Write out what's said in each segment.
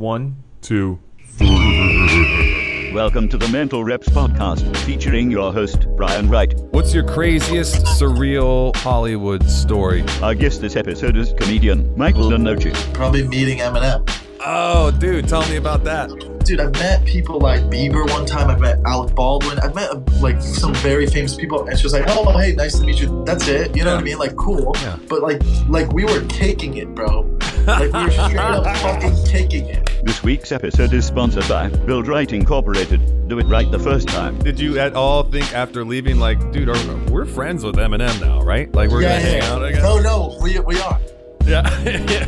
1, 2. Welcome to the Mental Reps Podcast, featuring your host, Brian Wright. What's your craziest, surreal Hollywood story? Our guest this episode is comedian Michael Lenoci. Probably meeting Eminem. Oh, dude, tell me about that. Dude, I've met people like Bieber one time. I've met Alec Baldwin. I've met like some very famous people. And she was like, oh, hey, nice to meet you. That's it. You know what I mean? Like, cool. Yeah. But like we were caking it, bro. Like, we were straight up fucking caking it. This week's episode is sponsored by Build Right Incorporated. Do it right the first time. Did you at all think after leaving, like, dude, we're friends with Eminem now, right? Like, we're going to hang out again? No, we are. Yeah.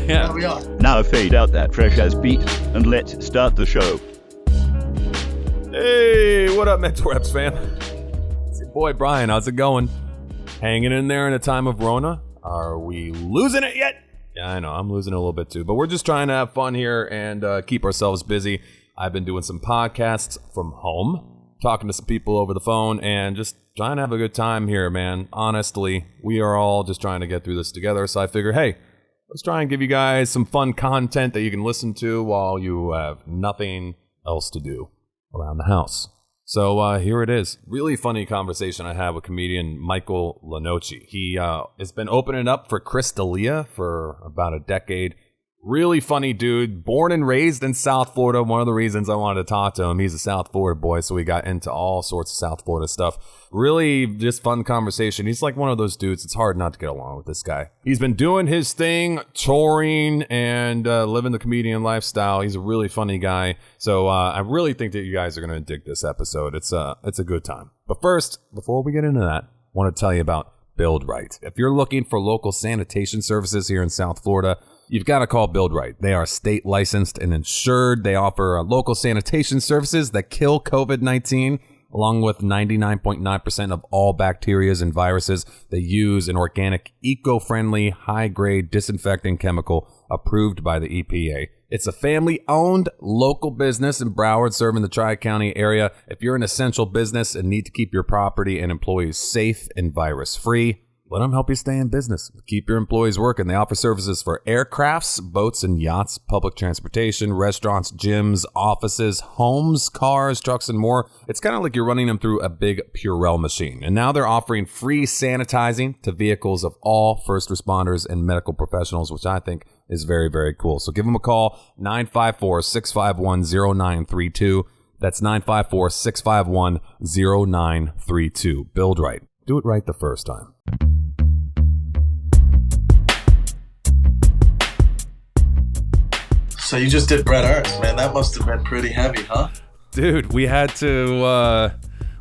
Yeah, we are. Now fade out that fresh as beat and let's start the show. Hey, what up, Mental Reps fam? It's your boy Brian. How's it going? Hanging in there in a time of Rona? Are we losing it yet? Yeah, I know. I'm losing it a little bit too. But we're just trying to have fun here and keep ourselves busy. I've been doing some podcasts from home, talking to some people over the phone, and just trying to have a good time here, man. Honestly, we are all just trying to get through this together. So I figure, hey, let's try and give you guys some fun content that you can listen to while you have nothing else to do around the house. So here it is. Really funny conversation I had with comedian Michael Lenoci. He has been opening up for Chris D'Elia for about a decade. Really funny dude. Born and raised in South Florida. One of the reasons I wanted to talk to him, he's a South Florida boy, so we got into all sorts of South Florida stuff. Really just fun conversation. He's like one of those dudes. It's hard not to get along with this guy. He's been doing his thing, touring and living the comedian lifestyle. He's a really funny guy. So I really think that you guys are going to dig this episode. It's a good time. But first, before we get into that, I want to tell you about Build Right. If you're looking for local sanitation services here in South Florida, you've got to call Build Right. They are state licensed and insured. They offer local sanitation services that kill COVID-19, along with 99.9% of all bacteria and viruses. They use an organic, eco-friendly, high-grade disinfecting chemical approved by the EPA. It's a family-owned local business in Broward, serving the Tri-County area. If you're an essential business and need to keep your property and employees safe and virus-free, let them help you stay in business. Keep your employees working. They offer services for aircrafts, boats and yachts, public transportation, restaurants, gyms, offices, homes, cars, trucks, and more. It's kind of like you're running them through a big Purell machine. And now they're offering free sanitizing to vehicles of all first responders and medical professionals, which I think is very, very cool. So give them a call, 954-651-0932. That's 954-651-0932. Build Right. Do it right the first time. So you just did Bret Ernst, man. That must have been pretty heavy, huh? Dude, we had to,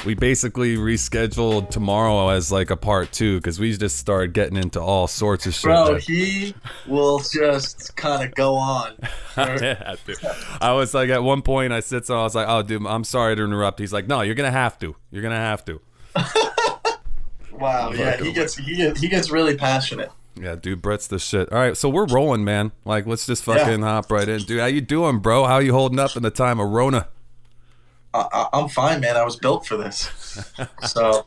we basically rescheduled tomorrow as like a part 2 because we just started getting into all sorts of shit. Bro, he will just kind of go on. Yeah, dude. I was like, at one point I said so, I was like, oh, dude, I'm sorry to interrupt. He's like, no, you're going to have to. You're going to have to. Wow, yeah, he gets really passionate. Yeah, dude, Brett's the shit. All right, so we're rolling, man. Like, let's just fucking hop right in. Dude, how you doing, bro? How you holding up in the time of Rona? I'm fine, man. I was built for this. So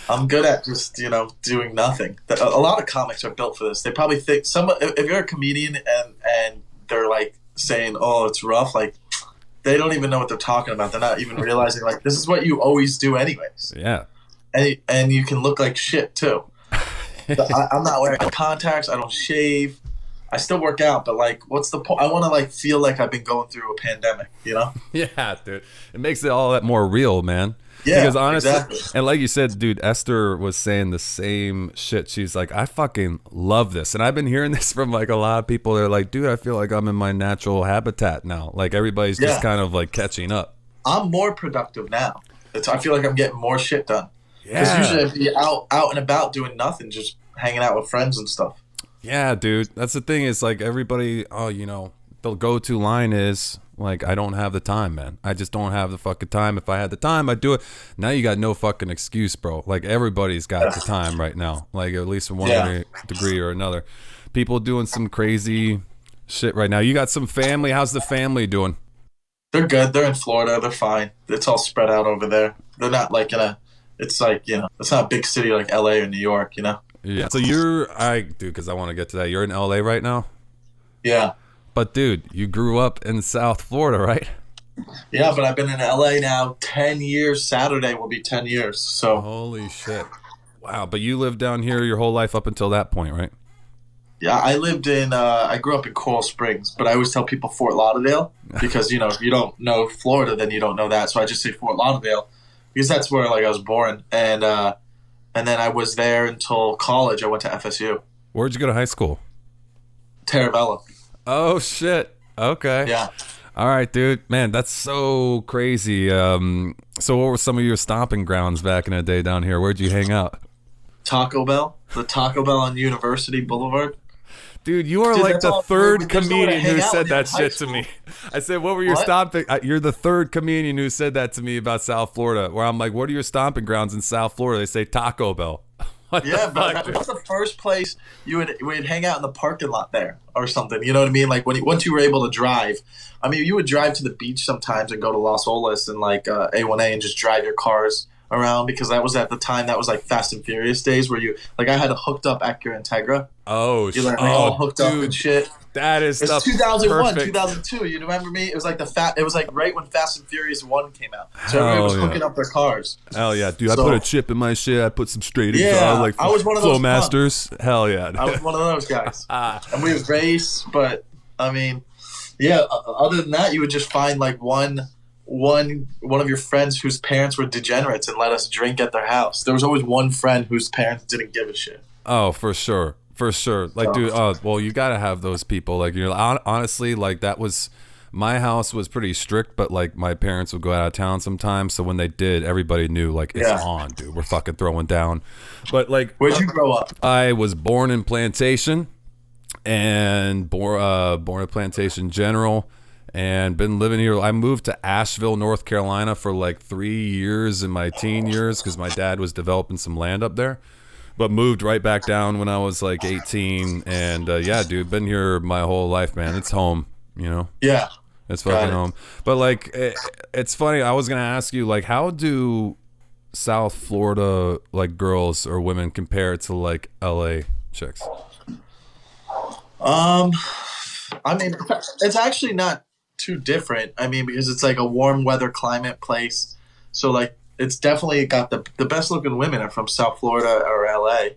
I'm good at just, doing nothing. A lot of comics are built for this. They probably think, if you're a comedian and they're like saying, oh, it's rough, like, they don't even know what they're talking about. They're not even realizing, like, this is what you always do anyways. Yeah. And you can look like shit, too. I'm not wearing contacts. I don't shave. I still work out, but like, what's the point? I want to like feel like I've been going through a pandemic, Yeah, dude. It makes it all that more real, man. Yeah, because honestly, exactly. And like you said, dude, Esther was saying the same shit. She's like, I fucking love this. And I've been hearing this from like a lot of people. They're like, dude, I feel like I'm in my natural habitat now. Like everybody's just kind of like catching up. I'm more productive now. I feel like I'm getting more shit done. Yeah. Because usually I'd be out and about doing nothing, just hanging out with friends and stuff. Yeah, dude. That's the thing is like everybody, the go-to line is like, I don't have the time, man. I just don't have the fucking time. If I had the time, I'd do it. Now you got no fucking excuse, bro. Like everybody's got the time right now. Like at least from one degree or another. People doing some crazy shit right now. You got some family. How's the family doing? They're good. They're in Florida. They're fine. It's all spread out over there. They're not like it's like, it's not a big city like LA or New York, Yeah. So because I want to get to that. You're in LA right now? Yeah. But dude, you grew up in South Florida, right? Yeah, but I've been in LA now 10 years. Saturday will be 10 years. So Holy shit. Wow, but you lived down here your whole life up until that point, right? yeah, I grew up in Coral Springs, but I always tell people Fort Lauderdale because, if you don't know Florida, then you don't know that. So I just say Fort Lauderdale because that's where I was born. And then I was there until college. I went to FSU. Where'd you go to high school? Taravella. Oh shit. Okay. Yeah. All right, dude. Man, that's so crazy. So what were some of your stomping grounds back in the day down here? Where'd you hang out? Taco Bell. The Taco Bell on University Boulevard. Dude, you are Dude, like that's the all- third there's nowhere to comedian hang who out said when you're that in high shit to school. me. I said, what were your What? stomping? You're the third comedian who said that to me about South Florida, where I'm like, what are your stomping grounds in South Florida? They say Taco Bell. What Yeah, the but fuck, dude? that's the first place we'd hang out in the parking lot there or something. You know what I mean? Like once you were able to drive. I mean, you would drive to the beach sometimes and go to Las Olas and A1A and just drive your cars around because that was at the time that was like Fast and Furious days where I had a hooked up Acura Integra. Oh, You all hooked up dude, and shit. that is It's stuff 2001, perfect. 2002. You remember me? It was like it was like right when Fast and Furious 1 came out. So everybody Hell was yeah. hooking up their cars. Hell yeah, dude! I So- put a chip in my shit. I put some straight Yeah, like I was one of those Flowmasters. Hell yeah! I was one of those guys. And we would race, but I mean, yeah, other than that, you would just find like one of your friends whose parents were degenerates and let us drink at their house. There was always one friend whose parents didn't give a shit. Oh, for sure. For sure. Like, dude, well, you got to have those people. Like, honestly, like, that was, my house was pretty strict, but, like, my parents would go out of town sometimes. So when they did, everybody knew, like, it's on, dude. We're fucking throwing down. But, like, Where'd you grow up? I was born in Plantation and born in Plantation General and been living here. I moved to Asheville, North Carolina for, like, 3 years in my teen years because my dad was developing some land up there. But moved right back down when I was like 18, and yeah, dude, been here my whole life, man. It's home, Yeah. It's fucking home. But like, it's funny. I was gonna ask you, like, how do South Florida like girls or women compare to like LA chicks? I mean, it's actually not too different. I mean, because it's like a warm weather climate place, so like. It's definitely got the best looking women are from South Florida or LA.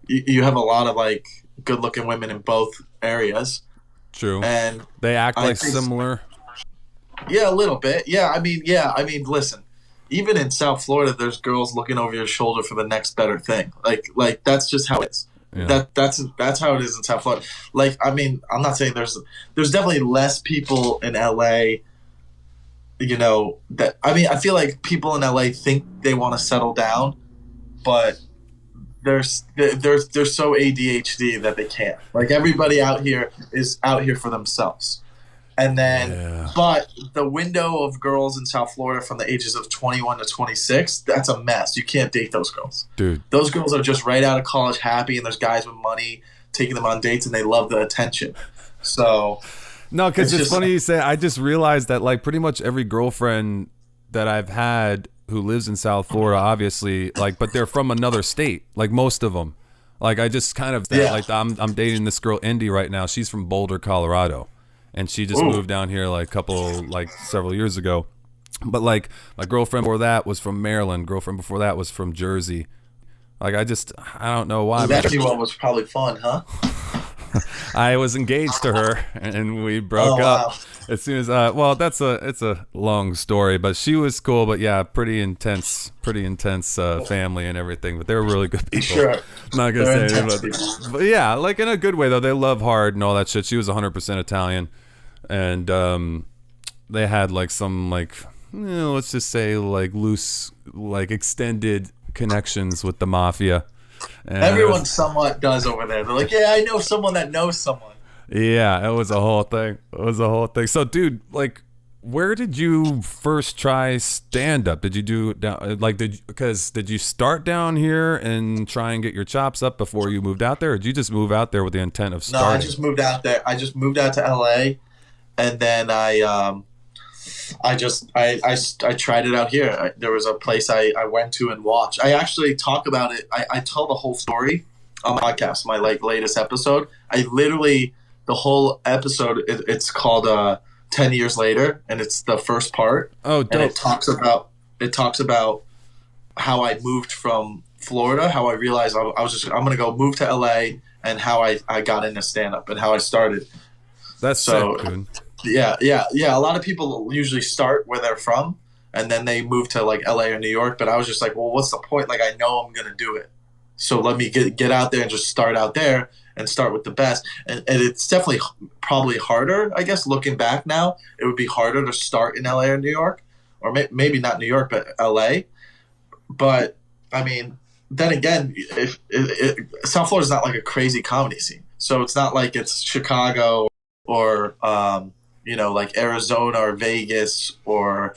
You have a lot of like good looking women in both areas. True. And they act I like think- similar. Yeah, a little bit. Yeah, I mean, listen. Even in South Florida, there's girls looking over your shoulder for the next better thing. Like that's just how it is. Yeah. That's how it is in South Florida. Like, I mean, I'm not saying there's definitely less people in LA. That I mean, I feel like people in LA think they want to settle down, but they're so ADHD that they can't. Like everybody out here is out here for themselves, and then but the window of girls in South Florida from the ages of 21 to 26, that's a mess. You can't date those girls, dude. Those girls are just right out of college, happy, and there's guys with money taking them on dates, and they love the attention. So. No, because it's just funny you say. I just realized that like pretty much every girlfriend that I've had who lives in South Florida, obviously, like, but they're from another state. Like most of them, like I just kind of like I'm dating this girl Indy right now. She's from Boulder, Colorado, and she just moved down here like several years ago. But like my girlfriend before that was from Maryland. Girlfriend before that was from Jersey. Like I don't know why. That one was probably fun, huh? I was engaged to her, and we broke up as soon as. Well, it's a long story, but she was cool. But yeah, pretty intense family and everything. But they were really good people. Sure, I'm not gonna they're say intense anything, people. but yeah, like in a good way though. They love hard and all that shit. She was 100% Italian, and they had like some like let's just say like loose like extended connections with the mafia. And everyone somewhat does over there. They're like, yeah, I know someone that knows someone. Yeah, it was a whole thing. So, dude, like, where did you first try stand-up? Did you do, did you start down here and try and get your chops up before you moved out there? Or did you just move out there with the intent of starting? No, I just moved out there. I just moved out to LA, and then I tried it out here. There was a place I went to and watched. I actually talk about it. I tell the whole story on my podcast, my latest episode. I literally the whole episode. It's called 10 Years Later, and it's the first part. Oh, dope. And it talks about how I moved from Florida, how I realized I'm going to go move to LA, and how I got into stand-up and how I started. That's so sick, dude. Yeah. A lot of people usually start where they're from, and then they move to like LA or New York. But I was just like, well, what's the point? Like, I know I'm going to do it. So let me get out there and just start out there and start with the best. And it's definitely probably harder, I guess, looking back now. It would be harder to start in LA or New York, or maybe not New York, but LA. But, I mean, then again, if South Florida is not like a crazy comedy scene. So it's not like it's Chicago or, like Arizona or Vegas, or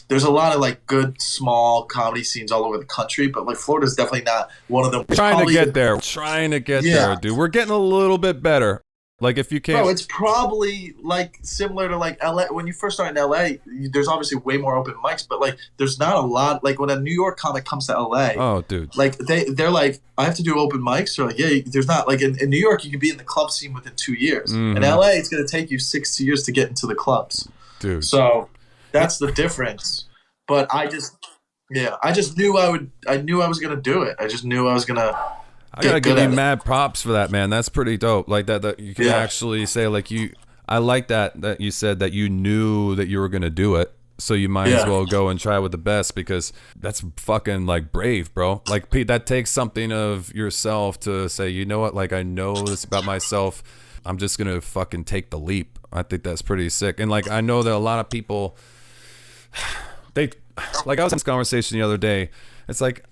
there's a lot of like good small comedy scenes all over the country, but like Florida's definitely not one of them. Trying to get there, dude. We're getting a little bit better. Like if you can't, bro, it's probably like similar to like LA. When you first start in LA, there's obviously way more open mics, but like there's not a lot. Like when a New York comic comes to LA, oh dude, like they're like, I have to do open mics. They're like, yeah, there's not like in New York you can be in the club scene within 2 years. Mm-hmm. In LA, it's going to take you 6 years to get into the clubs, dude. So that's the difference. But I just knew I knew I was going to do it. I just knew I was going to. I gotta give you mad props for that, man. That's pretty dope. Like that you can actually say like you. I like that you said that you knew that you were gonna do it, so you might as well go and try with the best, because that's fucking like brave, bro. Like Pete, that takes something of yourself to say, you know what? Like I know this about myself. I'm just gonna fucking take the leap. I think that's pretty sick. And like I know that a lot of people, I was in this conversation the other day. It's like,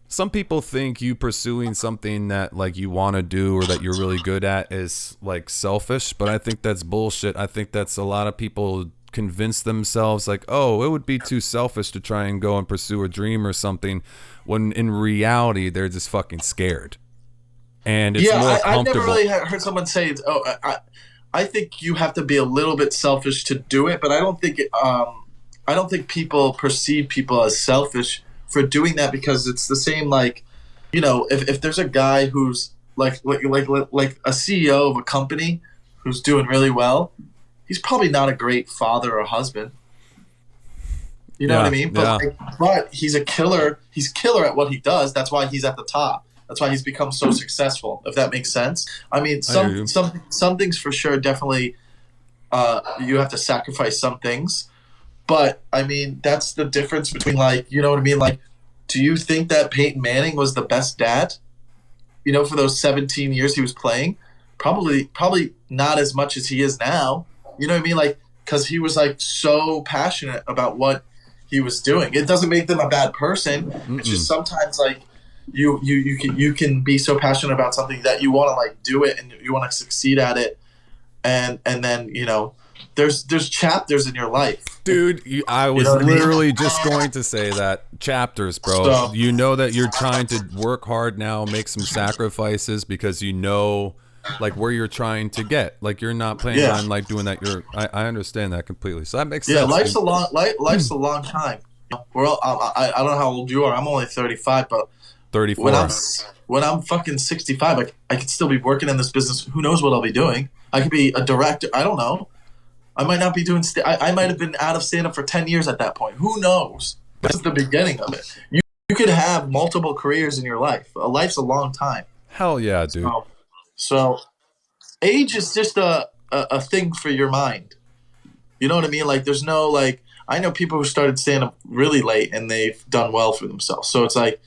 some people think you pursuing something that like you want to do or that you're really good at is like selfish, but I think that's bullshit. I think that's a lot of people convince themselves like, oh, it would be too selfish to try and go and pursue a dream or something, when in reality they're just fucking scared. And it's more comfortable. I never really heard someone say, I think you have to be a little bit selfish to do it, but I don't think people perceive people as selfish for doing that, because it's the same, like, if there's a guy who's like a CEO of a company who's doing really well, he's probably not a great father or husband. You know what I mean? But he's a killer. He's killer at what he does. That's why he's at the top. That's why he's become so successful, if that makes sense. I mean, some things for sure, definitely you have to sacrifice some things. But, I mean, that's the difference between, like, you know what I mean? Like, do you think that Peyton Manning was the best dad, for those 17 years he was playing? Probably not as much as he is now. You know what I mean? Like, because he was, like, so passionate about what he was doing. It doesn't make them a bad person. Mm-mm. It's just sometimes, like, you can be so passionate about something that you want to, like, do it and you want to succeed at it. And then, there's chapters in your life, dude. I was literally just going to say that, chapters, bro. So, you know that you're trying to work hard now, make some sacrifices, because like where you're trying to get. Like you're not planning on like doing that. I understand that completely. So that makes sense. Life's a long time. I don't know how old you are. I'm only 35, but 34. When I'm fucking 65, I could still be working in this business. Who knows what I'll be doing? I could be a director. I don't know. I might not be doing. I might have been out of stand-up for 10 years at that point. Who knows? This is the beginning of it. You could have multiple careers in your life. A life's a long time. Hell yeah, dude. So age is just a thing for your mind. You know what I mean? Like, there's no, like, I know people who started stand-up really late and they've done well for themselves. So it's like,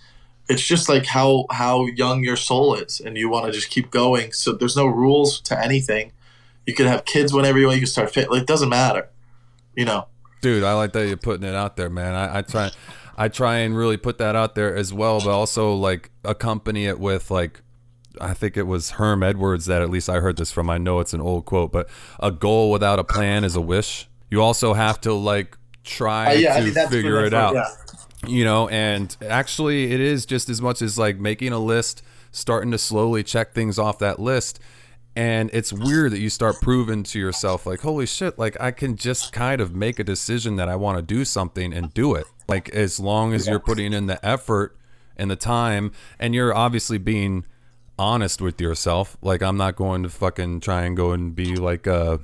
it's just like how young your soul is, and you want to just keep going. So there's no rules to anything. You could have kids whenever you want. You can start fit. Like, it doesn't matter, Dude, I like that you're putting it out there, man. I try and really put that out there as well, but also like accompany it with like, I think it was Herm Edwards that, at least I heard this from. I know it's an old quote, but a goal without a plan is a wish. You also have to like try to figure it out. Yeah. And actually it is just as much as like making a list, starting to slowly check things off that list. And it's weird that you start proving to yourself, like, holy shit, like I can just kind of make a decision that I want to do something and do it. Like, as long as you're putting in the effort and the time, and you're obviously being honest with yourself. Like, I'm not going to fucking try and go and be like a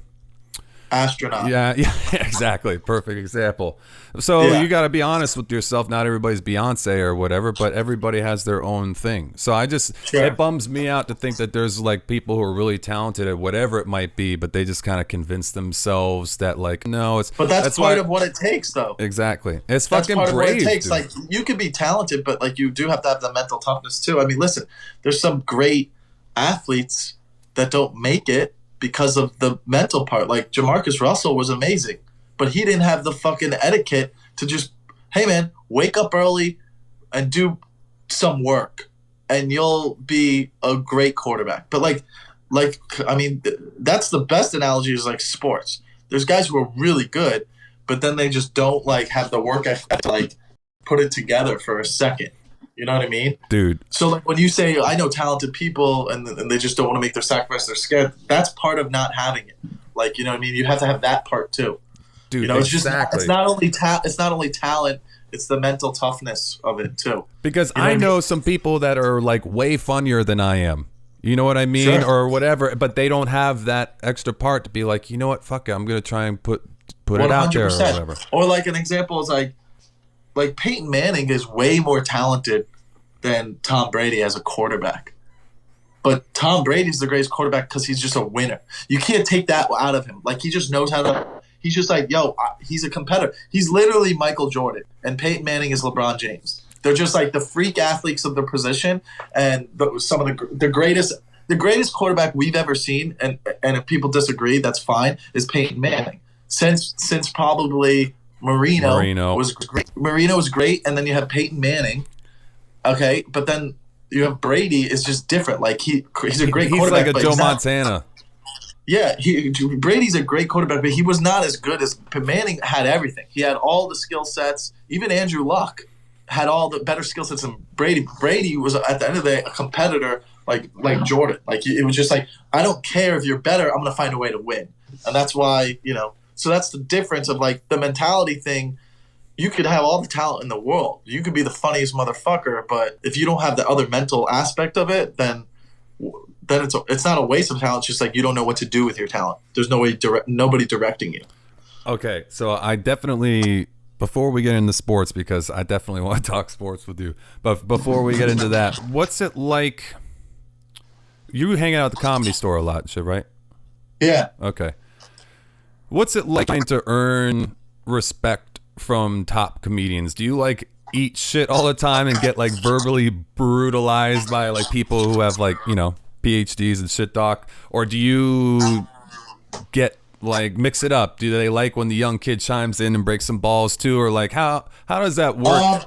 astronaut. Yeah, exactly. Perfect example. So you got to be honest with yourself. Not everybody's Beyonce or whatever, but everybody has their own thing. So it bums me out to think that there's like people who are really talented at whatever it might be, but they just kind of convince themselves that like, no, it's. But that's part of what it takes, though. Exactly. It's that's fucking part of brave. What it takes. Dude. Like, you can be talented, but like you do have to have the mental toughness too. I mean, listen, there's some great athletes that don't make it because of the mental part. Like Jamarcus Russell was amazing, but he didn't have the fucking etiquette to just, hey man, wake up early and do some work and you'll be a great quarterback. But like I mean, that's the best analogy is like sports. There's guys who are really good, but then they just don't like have the work ethic to like put it together for a second. You know what I mean? Dude. So like when you say, I know talented people and they just don't want to make their sacrifice, they're scared, that's part of not having it. Like, you know what I mean? You have to have that part too. Dude, you know, exactly. It's not only talent, it's the mental toughness of it too. Because you know I know some people that are like way funnier than I am. You know what I mean? Sure. Or whatever, but they don't have that extra part to be like, you know what, fuck it, I'm going to try and put it out there or whatever. Or like an example is like Peyton Manning is way more talented than Tom Brady as a quarterback. But Tom Brady's the greatest quarterback because he's just a winner. You can't take that out of him. Like, he just knows how to – he's just like, he's a competitor. He's literally Michael Jordan, and Peyton Manning is LeBron James. They're just like the freak athletes of their position, and some of the greatest quarterback we've ever seen, and if people disagree, that's fine, is Peyton Manning. Since probably Marino was great. Marino was great, and then you have Peyton Manning. Okay, but then you have Brady is just different. Like he's a great quarterback. He's like a Joe Montana. Yeah, Brady's a great quarterback, but he was not as good as Manning. Had everything. He had all the skill sets. Even Andrew Luck had all the better skill sets than Brady. Brady was at the end of the day a competitor like Jordan. Like it was just like, I don't care if you're better. I'm gonna find a way to win, and that's why So that's the difference of like the mentality thing. You could have all the talent in the world. You could be the funniest motherfucker, but if you don't have the other mental aspect of it, then it's not a waste of talent. It's just like you don't know what to do with your talent. There's nobody directing you. Okay, so I definitely, before we get into sports, because I definitely want to talk sports with you, but before we get into that, what's it like? You hang out at the Comedy Store a lot, shit, right? Yeah. Okay. What's it like trying to earn respect from top comedians? Do you like eat shit all the time and get like verbally brutalized by like people who have like, PhDs and shit talk? Or do you get like mix it up? Do they like when the young kid chimes in and breaks some balls too? Or like how does that work?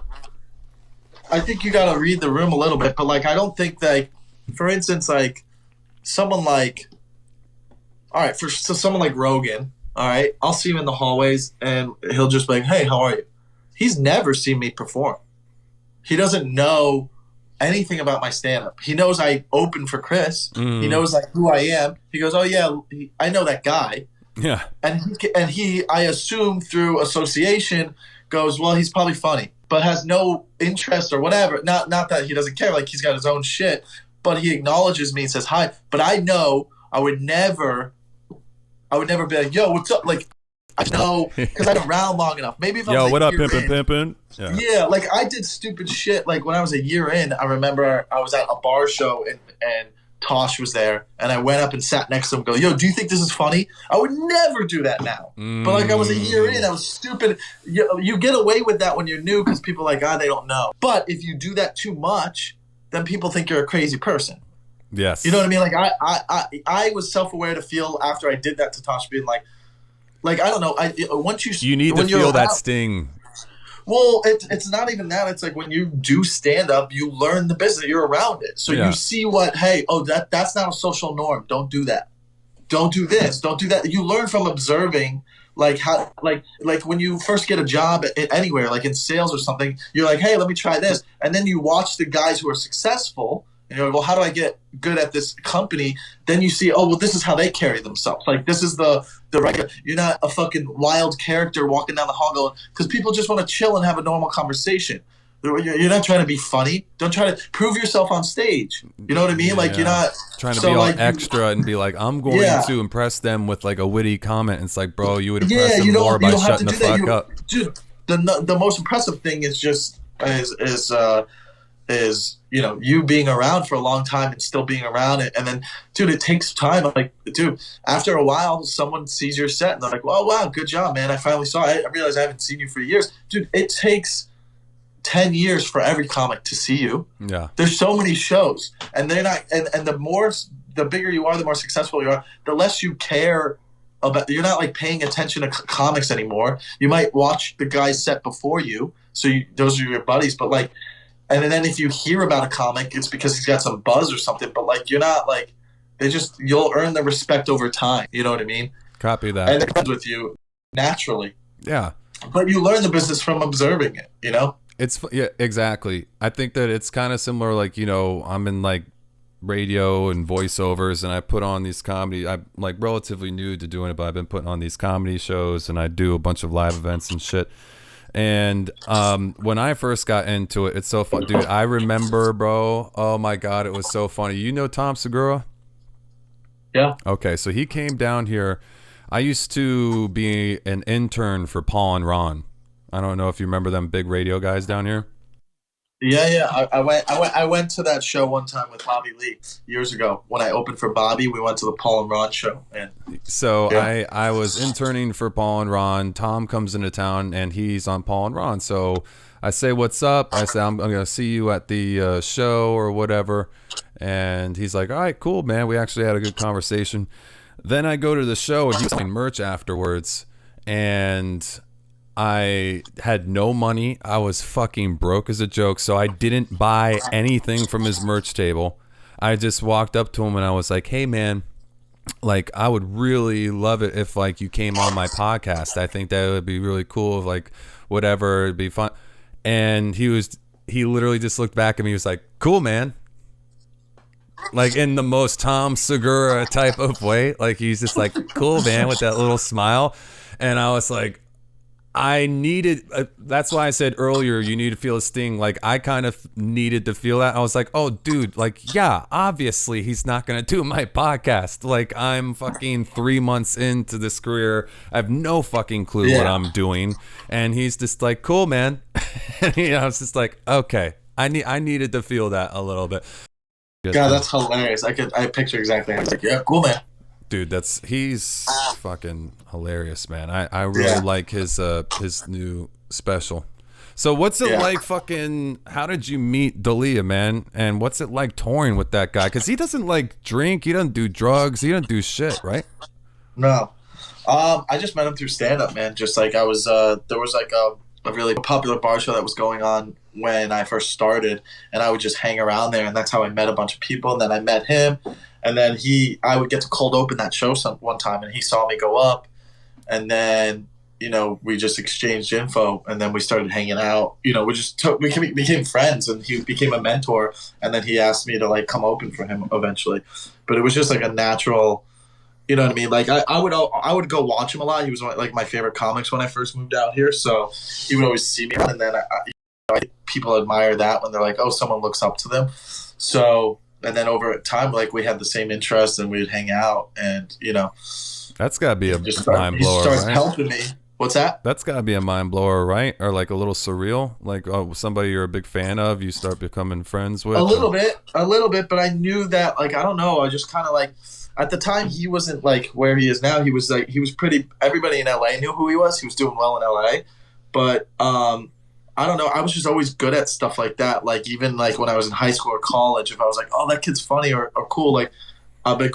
I think you got to read the room a little bit, but like I don't think that, for instance, like someone like, all right, someone like Rogan, all right, I'll see him in the hallways and he'll just be like, hey, how are you? He's never seen me perform. He doesn't know anything about my stand-up. He knows I open for Chris. He knows like who I am. He goes, oh yeah, I know that guy. Yeah. And he, I assume through association, goes, well, he's probably funny, but has no interest or whatever. Not that he doesn't care. Like he's got his own shit, but he acknowledges me and says hi. But I know I would never be like, yo, what's up? Like, I know, because I've been around long enough. Maybe if I was yo, a what up, year pimpin'? Yeah, like I did stupid shit. Like when I was a year in, I remember I was at a bar show and Tosh was there, and I went up and sat next to him and go, yo, do you think this is funny? I would never do that now. But like I was a year in, I was stupid. You get away with that when you're new because people are like, they don't know. But if you do that too much, then people think you're a crazy person. Yes. You know what I mean? Like I was self-aware to feel after I did that to Tosh, being like I don't know. You need to feel that sting. Well, it's not even that. It's like when you do stand up, you learn the business. You're around it, so you see that's not a social norm. Don't do that. Don't do this. Don't do that. You learn from observing. Like how, like when you first get a job anywhere, like in sales or something, you're like, hey, let me try this, and then you watch the guys who are successful. And you're like, well, how do I get good at this company? Then you see, oh, well, this is how they carry themselves. Like, this is the regular. You're not a fucking wild character walking down the hall going, because people just want to chill and have a normal conversation. You're not trying to be funny. Don't try to prove yourself on stage. You know what I mean? Like you're not trying to be all like, extra and be like, I'm going to impress them with like a witty comment. And it's like, bro, you would impress them more by shutting the fuck up. Dude, the most impressive thing is just is you being around for a long time and still being around it. And then, dude, it takes time. Like, dude, after a while, someone sees your set and they're like, "Oh wow, good job, man! I finally saw it. I realized I haven't seen you for years, dude." It takes 10 years for every comic to see you. Yeah. There's so many shows, and they're not, and the bigger you are, the more successful you are, the less you care about, you're not like paying attention to comics anymore. You might watch the guy's set before you. So those are your buddies, but like, and then if you hear about a comic, it's because he's got some buzz or something, but like, you're not like, you'll earn the respect over time. You know what I mean? Copy that. And it comes with you naturally. Yeah. But you learn the business from observing it, Yeah, exactly. I think that it's kind of similar. Like, I'm in like radio and voiceovers, and I put on these comedy. I'm like relatively new to doing it, but I've been putting on these comedy shows, and I do a bunch of live events and shit. And when I first got into it, it's so fun, dude. I remember, bro. Oh my god, it was so funny. You know Tom Segura? Yeah. Okay, so he came down here. I used to be an intern for Paul and Ron. I don't know if you remember them big radio guys down here. Yeah. I went to that show one time with Bobby Lee years ago when I opened for Bobby. We went to the Paul and Ron show, and so yeah. I was interning for Paul and Ron. Tom comes into town and he's on Paul and Ron. So I say, "What's up?" I say, "I'm gonna see you at the show or whatever," and he's like, "All right, cool, man." We actually had a good conversation. Then I go to the show and he's selling merch afterwards, and I had no money. I was fucking broke as a joke, so I didn't buy anything from his merch table. I just walked up to him and I was like, "Hey man, like I would really love it if like you came on my podcast. I think that would be really cool, if like whatever, it'd be fun." And he literally just looked back at me. He was like, "Cool, man." Like in the most Tom Segura type of way. Like he's just like, "Cool, man," with that little smile. And I was like, I needed, that's why I said earlier, you need to feel a sting. Like I kind of needed to feel that. I was like, oh dude, like, yeah, obviously he's not going to do my podcast. Like I'm fucking 3 months into this career. I have no fucking clue what I'm doing. And he's just like, "Cool, man." And I was just like, okay, I needed to feel that a little bit. God, that's hilarious. I picture exactly. I was like, "Yeah, cool, man." Dude, he's fucking hilarious, man. I really like his new special. So what's it like fucking, how did you meet Dalia, man? And what's it like touring with that guy? Because he doesn't like drink, he doesn't do drugs, he doesn't do shit, right? No. I just met him through stand-up, man. Just like I was, there was like a really popular bar show that was going on when I first started, and I would just hang around there, and that's how I met a bunch of people. And then I met him. And then I would get to cold open that show one time, and he saw me go up, and then, we just exchanged info, and then we started hanging out. We became friends, and he became a mentor, and then he asked me to like come open for him eventually. But it was just like a natural, you know what I mean? Like I would go watch him a lot. He was like my favorite comics when I first moved out here, so he would always see me, and then people admire that when they're like, oh, someone looks up to them. So. And then over time, like we had the same interests, and we'd hang out, and that's gotta be a mind blower. He starts helping me. What's that? That's gotta be a mind blower, right? Or like a little surreal, like somebody you're a big fan of, you start becoming friends with. A little bit, but I knew that, like, I don't know. I just kind of like, at the time, he wasn't like where he is now. He was pretty. Everybody in LA knew who he was. He was doing well in LA, but I don't know. I was just always good at stuff like that. Like even like when I was in high school or college, if I was like, "Oh, that kid's funny or cool," like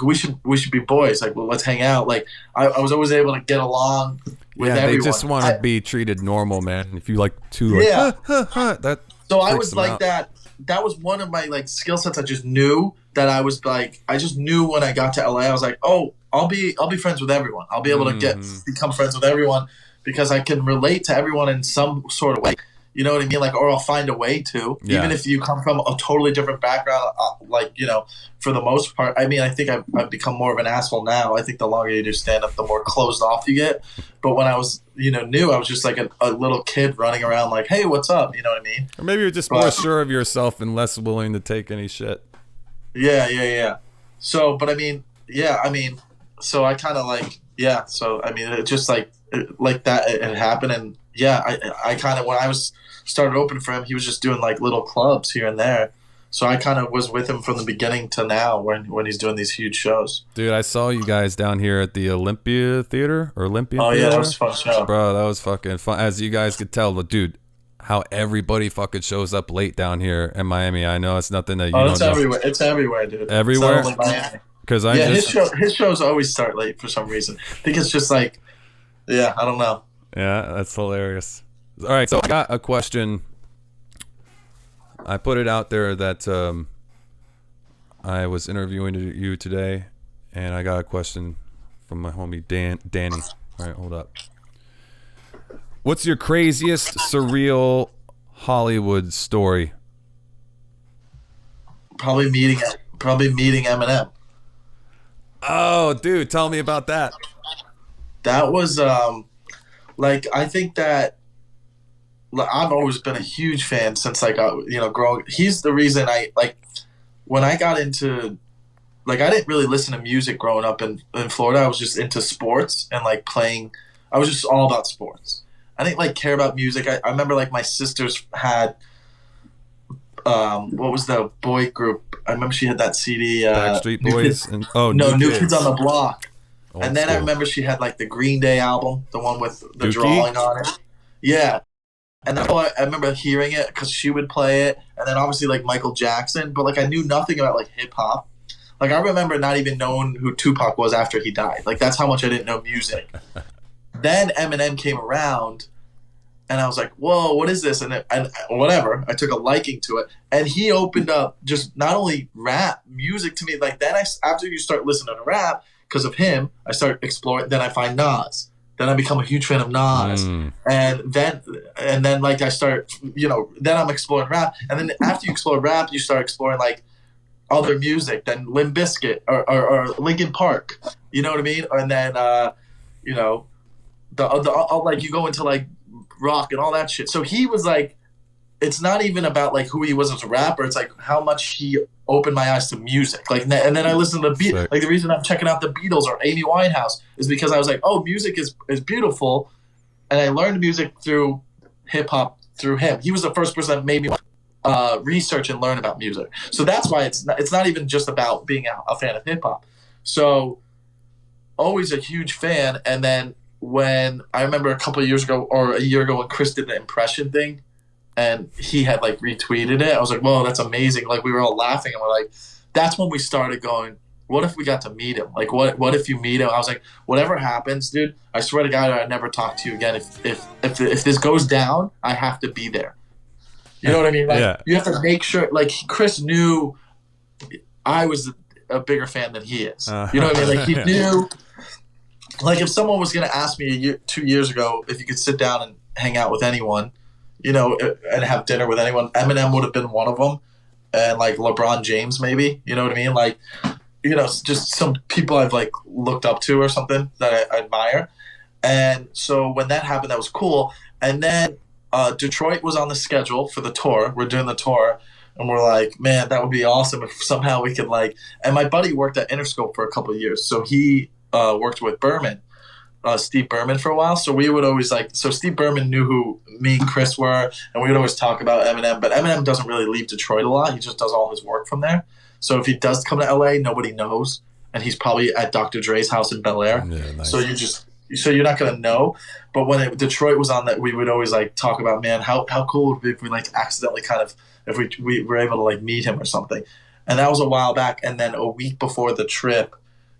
we should be boys. Like, well, let's hang out. Like I was always able to get along with everyone. They just want to be treated normal, man. If you like to, like, that. So I was like that. That was one of my like skill sets. I just knew that I was like. I just knew when I got to LA, I was like, "Oh, I'll be friends with everyone. I'll be able to become friends with everyone because I can relate to everyone in some sort of way." You know what I mean? Like, or I'll find a way to, even if you come from a totally different background, like, you know, for the most part. I mean, I think I've become more of an asshole now. I think the longer you do stand up, the more closed off you get. But when I was, you know, new, I was just like a little kid running around like, hey, what's up? You know what I mean? Or maybe you're just more sure of yourself and less willing to take any shit. Yeah. So, but I mean, so I kind of like, so I mean, it just like that, it happened. And I kind of, when I started opening for him, he was just doing like little clubs here and there. So I kind of was with him from the beginning to now when he's doing these huge shows. Dude, I saw you guys down here at the Olympia Theater or Olympia. Oh, yeah, that was a fun show. Bro, that was fucking fun. As you guys could tell, dude, how everybody fucking shows up late down here in Miami. I know it's nothing that you don't know. Everywhere. It's everywhere, dude. Everywhere? It's not only Miami. Because his shows always start late for some reason. I think it's just like, I don't know. Yeah, that's hilarious. All right, so I got a question. I put it out there that I was interviewing you today, and I got a question from my homie Danny. All right, hold up. What's your craziest surreal Hollywood story? Probably meeting Eminem. Oh, dude, tell me about that. That was like, I think that I've always been a huge fan since like growing. He's the reason I like when I got into like I didn't really listen to music growing up in Florida. I was just into sports and like playing. I was just all about sports. I didn't like care about music. I remember like my sisters had what was the boy group? I remember she had that CD. Backstreet Boys and New Kids on the Block. Old and then school. I remember she had like the Green Day album, the one with the Dookie? drawing on it. Yeah. And then I remember hearing it because she would play it. And then obviously like Michael Jackson. But like I knew nothing about like hip hop. Like I remember not even knowing who Tupac was after he died. Like that's how much I didn't know music. Then Eminem came around. And I was like, whoa, what is this? And whatever. I took a liking to it. And he opened up just not only rap, music to me. Like then after you start listening to rap, because of him, I start exploring. Then I find Nas. Then I become a huge fan of Nas. And then like I start, then I'm exploring rap. And then after you explore rap, you start exploring like other music. Then Limp Bizkit or Linkin Park. You know what I mean? And then, like you go into like rock and all that shit. So he was like, it's not even about like who he was as a rapper. It's like how much he opened my eyes to music. Like, and then I listened to the beat. Like the reason I'm checking out the Beatles or Amy Winehouse is because I was like, oh, music is beautiful, and I learned music through hip hop through him. He was the first person that made me research and learn about music. So that's why it's not even just about being a fan of hip hop. So always a huge fan. And then when I remember a couple of years ago or a year ago when Chris did the impression thing and he had like retweeted it, I was like, whoa, that's amazing. Like we were all laughing and we're like, that's when we started going, what if we got to meet him? Like what if you meet him? I was like, whatever happens, dude, I swear to God, I'd never talk to you again. If this goes down, I have to be there. You know what I mean? Like you have to make sure, like Chris knew I was a bigger fan than he is. You know what I mean? Like he knew. Like if someone was going to ask me 2 years ago if you could sit down and hang out with anyone, and have dinner with anyone, Eminem would have been one of them, and like LeBron James maybe. You know what I mean? Like, just some people I've like looked up to or something that I admire. And so when that happened, that was cool. And then Detroit was on the schedule for the tour. We're doing the tour. And we're like, man, that would be awesome if somehow we could like. And my buddy worked at Interscope for a couple of years, so he worked with Steve Berman for a while. So we would always so Steve Berman knew who me and Chris were, and we would always talk about Eminem. But Eminem doesn't really leave Detroit a lot. He just does all his work from there. So if he does come to LA, nobody knows, and he's probably at Dr. Dre's house in Bel Air. Yeah, nice. So you're not gonna know. But when Detroit was on, that we would always like talk about, man, how cool would it be if we like accidentally kind of if we were able to like meet him or something. And that was a while back. And then a week before the trip,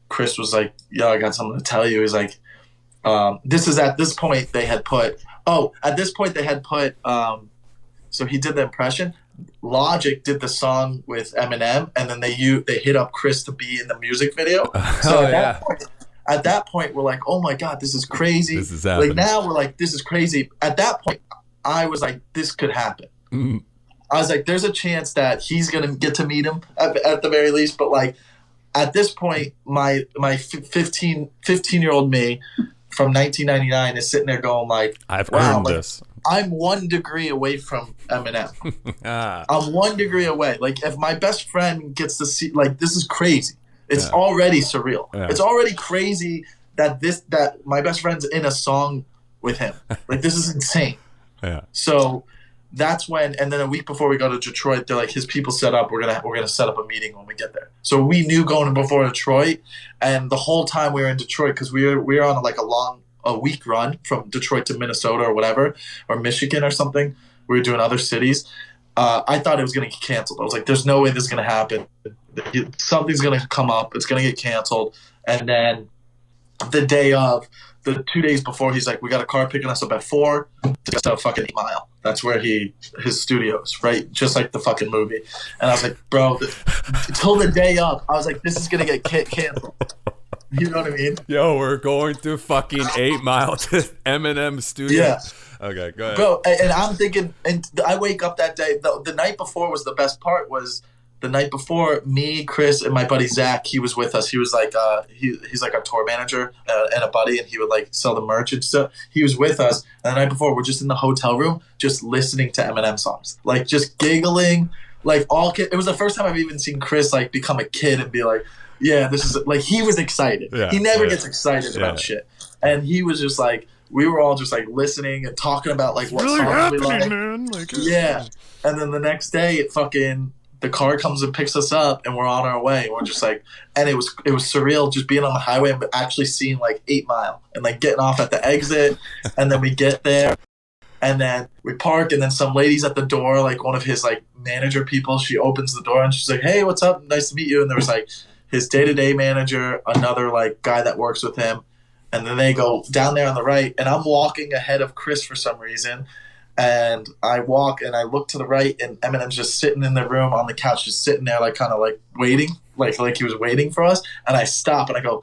Chris was like, yo, I got something to tell you. He's like, at this point they had put, so he did the impression. Logic did the song with Eminem, and then they hit up Chris to be in the music video. So at that point, we're like, oh my God, this is crazy. This is happening. Like now we're like, this is crazy. At that point, I was like, this could happen. Mm-hmm. I was like, there's a chance that he's gonna get to meet him at the very least. But like at this point, my 15-year-old me from 1999 is sitting there going like, I've wow, earned like, this. I'm 1 degree away from Eminem. Ah. I'm 1 degree away. Like if my best friend gets to see, like this is crazy. It's already surreal. Yeah. It's already crazy that my best friend's in a song with him. Like this is insane. Yeah. So that's when, and then a week before we go to Detroit, they're like, his people set up. We're gonna set up a meeting when we get there. So we knew going before Detroit, and the whole time we were in Detroit because we were on like a week run from Detroit to Minnesota or whatever, or Michigan or something. We were doing other cities. I thought it was gonna get canceled. I was like, there's no way this is gonna happen. Something's gonna come up. It's gonna get canceled. And then the day of, the 2 days before, he's like, we got a car picking us up at 4 to a fucking 8 Mile. That's where his studio is, right? Just like the fucking movie. And I was like, bro, until the day up, I was like, this is going to get canceled. You know what I mean? Yo, we're going to fucking 8 Mile to Eminem studio. Yeah. Okay, go ahead. Bro, and I'm thinking, and I wake up that day, the night before was the best part, was the night before, me, Chris, and my buddy Zach, he was with us. He was like, he's like our tour manager and a buddy, and he would like sell the merch and stuff. He was with us, and the night before, we're just in the hotel room, just listening to Eminem songs, like just giggling, like all kid. It was the first time I've even seen Chris like become a kid and be like, yeah, this is like, he was excited. Yeah, he never gets excited about shit, and he was just like, we were all just like listening and talking about like what really songs we like. man. Like, yeah, and then the next day, the car comes and picks us up, and we're on our way. And we're just like, and it was surreal just being on the highway and actually seeing like 8 Mile and like getting off at the exit. And then we get there, and then we park, and then some lady's at the door, like one of his like manager people. She opens the door and she's like, "Hey, what's up? Nice to meet you." And there was like his day-to-day manager, another like guy that works with him, and then they go down there on the right, and I'm walking ahead of Chris for some reason. And I walk and I look to the right, and Eminem's just sitting in the room on the couch, just sitting there, like kind of like waiting, like he was waiting for us. And I stop and I go,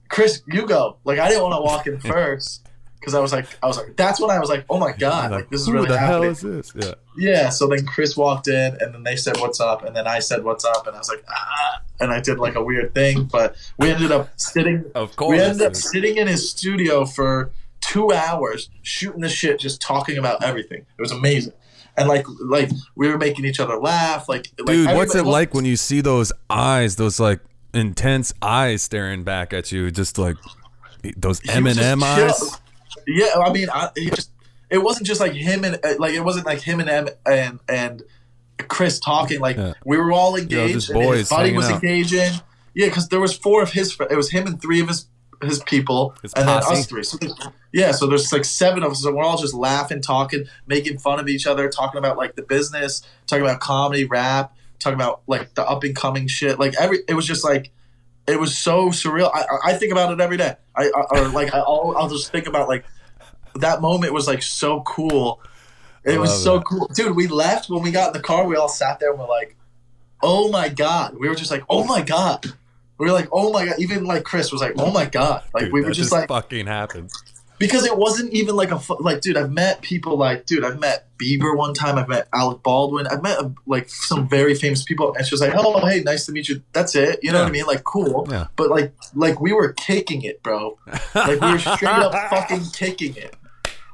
"Chris, you go." Like I didn't want to walk in first because I was like, that's when I was like, oh my god, like this is really happening. Who the hell is this? Yeah. So then Chris walked in, and then they said, "What's up?" And then I said, "What's up?" And I was like, ah, and I did like a weird thing, but we ended up sitting. Of course, we ended up sitting in his studio for 2 hours shooting the shit, just talking about everything. It was amazing. And like we were making each other laugh. Dude, what's it like when you see those eyes, those like intense eyes staring back at you, just like those Eminem eyes? Yeah, I mean, it wasn't just like him and like it wasn't like him and Chris talking. Like we were all engaged, and his buddy was engaging. Yeah, because there was 4 of his. It was him and 3 of his people, and then us 3. So so there's like 7 of us, and we're all just laughing, talking, making fun of each other, talking about like the business, talking about comedy, rap, talking about like the up and coming shit. Like it was just like, it was so surreal. I think about it every day. I'll just think about like that moment was like so cool. It was so cool, dude. We left when we got in the car. We all sat there and we're like, oh my god. We were just like, oh my god. We were like, oh my god. Even like Chris was like, oh my god. Like dude, we were just like, fucking happened. Because it wasn't even like dude, I've met people like, dude, I've met Bieber one time. I've met Alec Baldwin. I've met like some very famous people. And it's just like, oh, hey, nice to meet you. That's it. You know what I mean? Like, cool. Yeah. But like we were kicking it, bro. Like we were straight up fucking kicking it.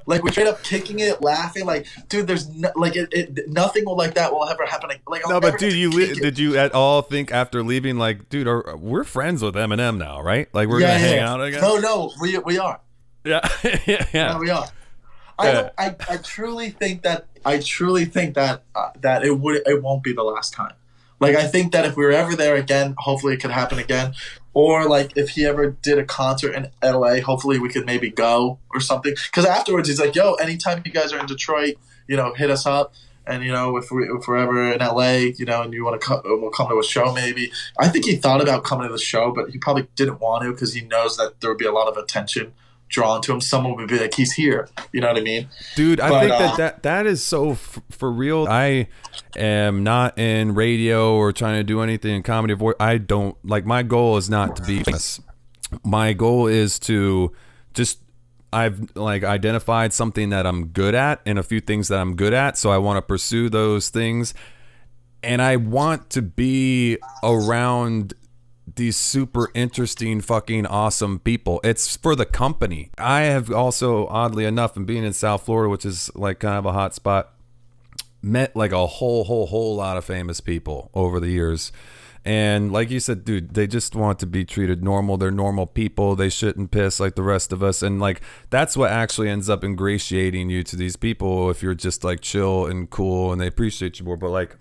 Like we're straight up kicking it, laughing. Like, dude, there's nothing like that will ever happen. Like, no, but dude, did you at all think after leaving, like, dude, we're friends with Eminem now, right? Like we're gonna hang out again? No, we are. Yeah, yeah. No, we are. I truly think that that it won't be the last time. Like I think that if we were ever there again, hopefully it could happen again. Or like if he ever did a concert in LA, hopefully we could maybe go or something. Because afterwards he's like, "Yo, anytime you guys are in Detroit, hit us up. And if we're ever in LA, and you want to come, we'll come to a show maybe." I think he thought about coming to the show, but he probably didn't want to because he knows that there would be a lot of attention drawn to him. Someone would be like, "He's here," you know what I mean? Dude, I think that is so for real. I am not in radio or trying to do anything in comedy. I don't like. My goal is not to be famous. My goal is to just I've like identified something that I'm good at and a few things that I'm good at. So I want to pursue those things. And I want to be around these super interesting, fucking awesome people. It's for the company. I have also, oddly enough, and being in South Florida, which is like kind of a hot spot, met like a whole lot of famous people over the years. And like you said, dude, they just want to be treated normal. They're normal people. They shouldn't piss like the rest of us. And like, that's what actually ends up ingratiating you to these people if you're just like chill and cool and they appreciate you more. But like,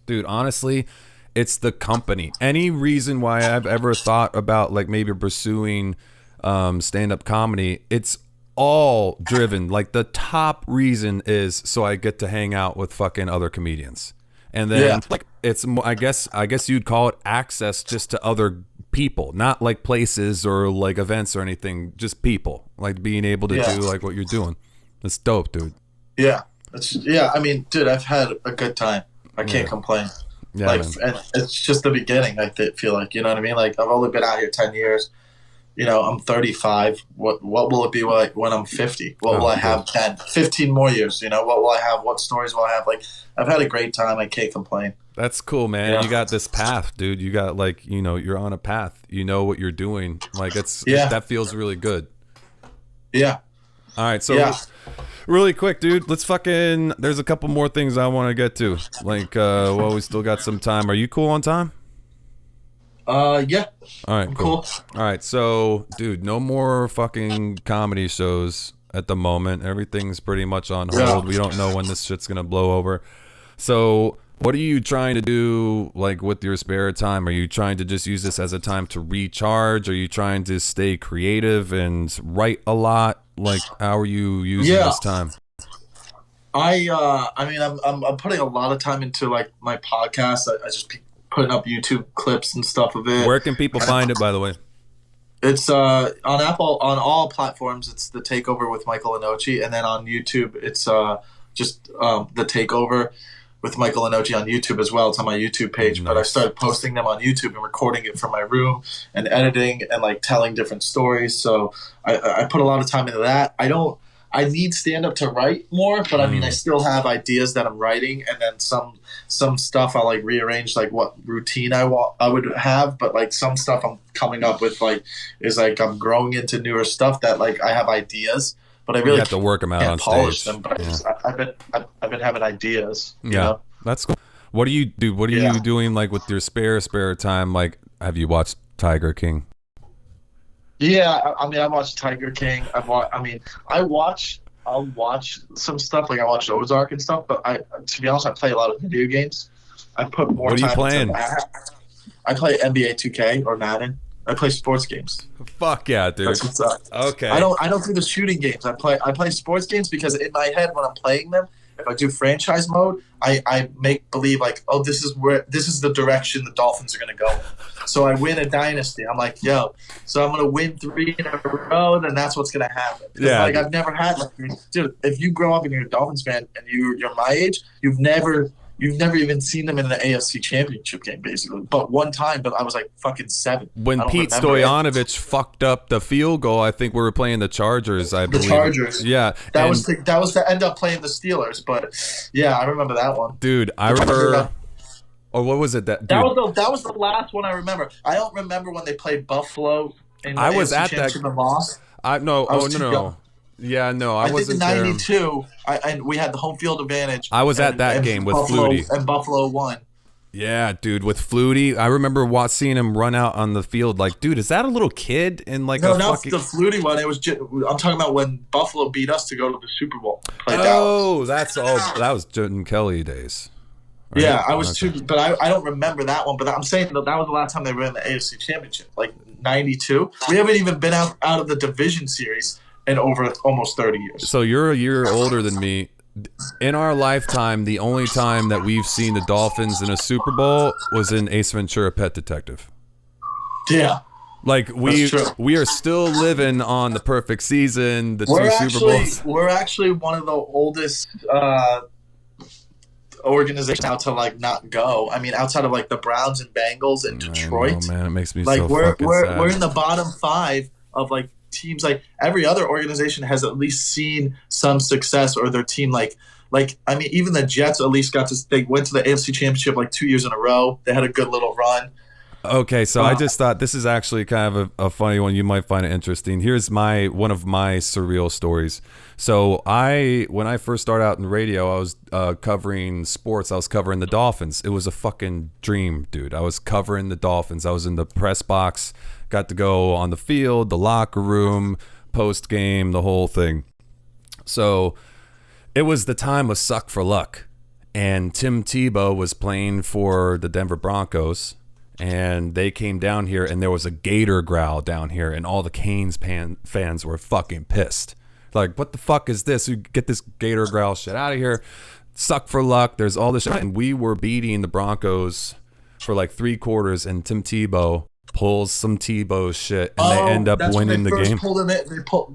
dude, honestly, it's the company. Any reason why I've ever thought about like maybe pursuing stand-up comedy, it's all driven. Like the top reason is so I get to hang out with fucking other comedians. And then like it's I guess you'd call it access just to other people, not like places or like events or anything, just people. Like being able to do like what you're doing. It's dope, dude. Yeah. I mean, dude, I've had a good time. I can't complain. Yeah, like, and it's just the beginning. I feel like, you know what I mean. Like I've only been out here 10 years. You know, I'm 35. What will it be like when I'm 50? What will I have 10, 15 more years? You know, what will I have? What stories will I have? Like I've had a great time. I can't complain. That's cool, man. Yeah. You got this path, dude. You got like, you know, you're on a path. You know what you're doing. Like that feels really good. Yeah. All right, so really quick, dude, let's fucking, there's a couple more things I want to get to. Like, well, we still got some time. Are you cool on time? Yeah. All right, cool. All right, so, dude, no more fucking comedy shows at the moment. Everything's pretty much on hold. We don't know when this shit's going to blow over. So, what are you trying to do, like, with your spare time? Are you trying to just use this as a time to recharge? Are you trying to stay creative and write a lot? Like, how are you using this time? I mean, I'm putting a lot of time into like my podcast. I just putting up YouTube clips and stuff of it. Where can people find it, by the way? It's on Apple, on all platforms. It's the Takeover with Michael Lenoci, and then on YouTube, it's just the Takeover with Michael Lenoci on YouTube as well. It's on my YouTube page. Nice. But I started posting them on YouTube and recording it from my room and editing and like telling different stories. So I put a lot of time into that. I need stand-up to write more, but I mean, I still have ideas that I'm writing, and then some stuff I'll like rearrange, like what routine I would have, but like some stuff I'm coming up with like is like I'm growing into newer stuff that like I have ideas, but I really have to work them out on stage. Them, but I've been having ideas. You know? That's cool. What do you do? What are you doing like with your spare time? Like, have you watched Tiger King? Yeah, I mean, I watched Tiger King. I'll watch some stuff. Like I watched Ozark and stuff. But to be honest, I play a lot of video games. I put more. What are you playing? I play NBA 2K or Madden. I play sports games. Fuck yeah, dude. That's what's up. Okay. I don't do the shooting games. I play sports games because in my head when I'm playing them, if I do franchise mode, I make believe like, oh, this is the direction the Dolphins are gonna go. So I win a dynasty. I'm like, yo, so I'm gonna win 3 in a row, then that's what's gonna happen. Yeah. Like I've never had like, dude, if you grow up and you're a Dolphins fan and you're my age, you've never even seen them in an AFC Championship game, basically. But one time, but I was like fucking 7. When Pete Stoyanovich fucked up the field goal, I think we were playing the Chargers. I believe. The Chargers. Yeah. That was to end up playing the Steelers. But yeah, I remember that one. Dude, I remember. Or what was it that was the last one I remember. I don't remember when they played Buffalo. I was at that. And lost. No. Yeah, no, I wasn't there. I think in '92, and we had the home field advantage. I was at that game with Flutie. And Buffalo won. Yeah, dude, with Flutie. I remember seeing him run out on the field like, dude, is that a little kid? In like no, not the Flutie one. It was I'm talking about when Buffalo beat us to go to the Super Bowl. That was Jim Kelly days. Right? Yeah, I was too, but I don't remember that one. But I'm saying that was the last time they were in the AFC Championship, like '92. We haven't even been out of the division series in over almost 30 years. So you're a year older than me. In our lifetime, the only time that we've seen the Dolphins in a Super Bowl was in Ace Ventura: Pet Detective. Yeah. Like we are still living on the perfect season, the 2 Super Bowls. We're actually one of the oldest organizations out to like not go. I mean, outside of like the Browns and Bengals and Detroit. Oh man, it makes me so fucking sad. We're in the bottom 5 of like teams, like every other organization has at least seen some success, or their team I mean, even the Jets at least they went to the AFC Championship like 2 years in a row. They had a good little run. Okay, so I just thought this is actually kind of a funny one. You might find it interesting. Here's one of my surreal stories. So when I first started out in radio, I was covering sports. I was covering the Dolphins. It was a fucking dream, dude. I was covering the Dolphins. I was in the press box, got to go on the field, the locker room, post game, the whole thing. So it was the time of suck for luck, and Tim Tebow was playing for the Denver Broncos. And they came down here, and there was a gator growl down here, and all the Canes fans were fucking pissed. Like, what the fuck is this? You get this gator growl shit out of here. Suck for luck. There's all this shit. And we were beating the Broncos for like 3 quarters, and Tim Tebow pulls some Tebow shit, and they end up winning the game.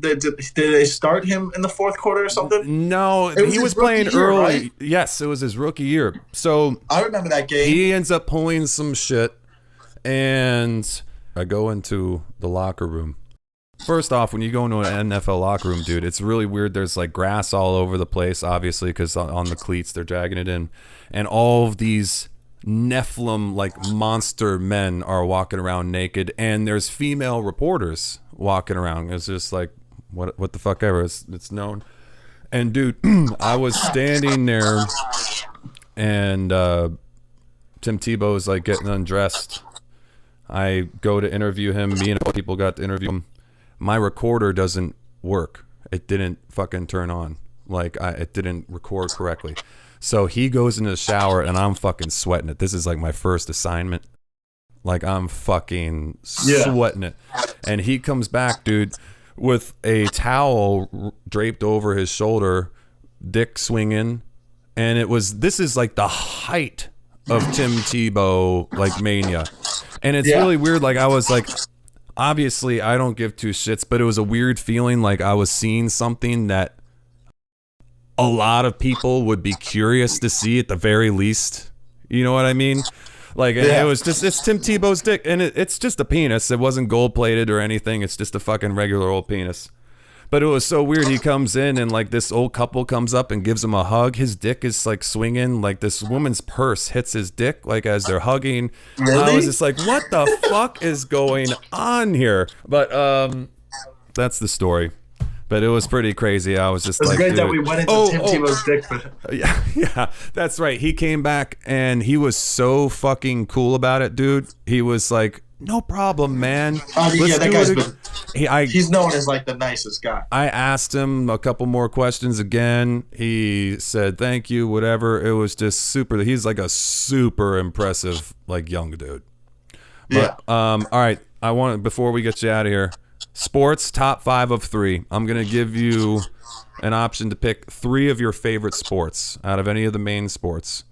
Did they start him in the 4th quarter or something? No, he was playing early. Right? Yes, it was his rookie year. So I remember that game. He ends up pulling some shit. And I go into the locker room. First off, when you go into an NFL locker room, dude, it's really weird. There's like grass all over the place, obviously, because on the cleats, they're dragging it in. And all of these Nephilim, like monster men are walking around naked. And there's female reporters walking around. It's just like, what the fuck ever. It's known. And dude, I was standing there, and Tim Tebow is like getting undressed. I go to interview him. Me and a couple people got to interview him. My recorder doesn't work. It didn't fucking turn on. Like, it didn't record correctly. So he goes into the shower, and I'm fucking sweating it. This is like my first assignment. Like, I'm fucking sweating it. And he comes back, dude, with a towel draped over his shoulder, dick swinging. And this is like the height of Tim Tebow, like, mania. And it's really weird. Like, I was like, obviously I don't give 2 shits, but it was a weird feeling. Like, I was seeing something that a lot of people would be curious to see at the very least. You know what I mean? Like, it was just, it's Tim Tebow's dick, and it's just a penis. It wasn't gold plated or anything. It's just a fucking regular old penis. But it was so weird. He comes in, and like this old couple comes up and gives him a hug. His dick is like swinging. Like, this woman's purse hits his dick, like, as they're hugging. Really? I was just like, what the fuck is going on here? But that's the story. But it was pretty crazy. I was just like, great that we went into Tim Tebow's dick. Yeah, that's right. He came back, and he was so fucking cool about it, dude. He was like, no problem, man. Yeah, that guy's he's known as like the nicest guy. I asked him a couple more questions again. He said thank you, whatever. It was just super. He's like a super impressive, like, young dude. But, all right. Before we get you out of here, sports top 5 of 3. I'm gonna give you an option to pick 3 of your favorite sports out of any of the main sports.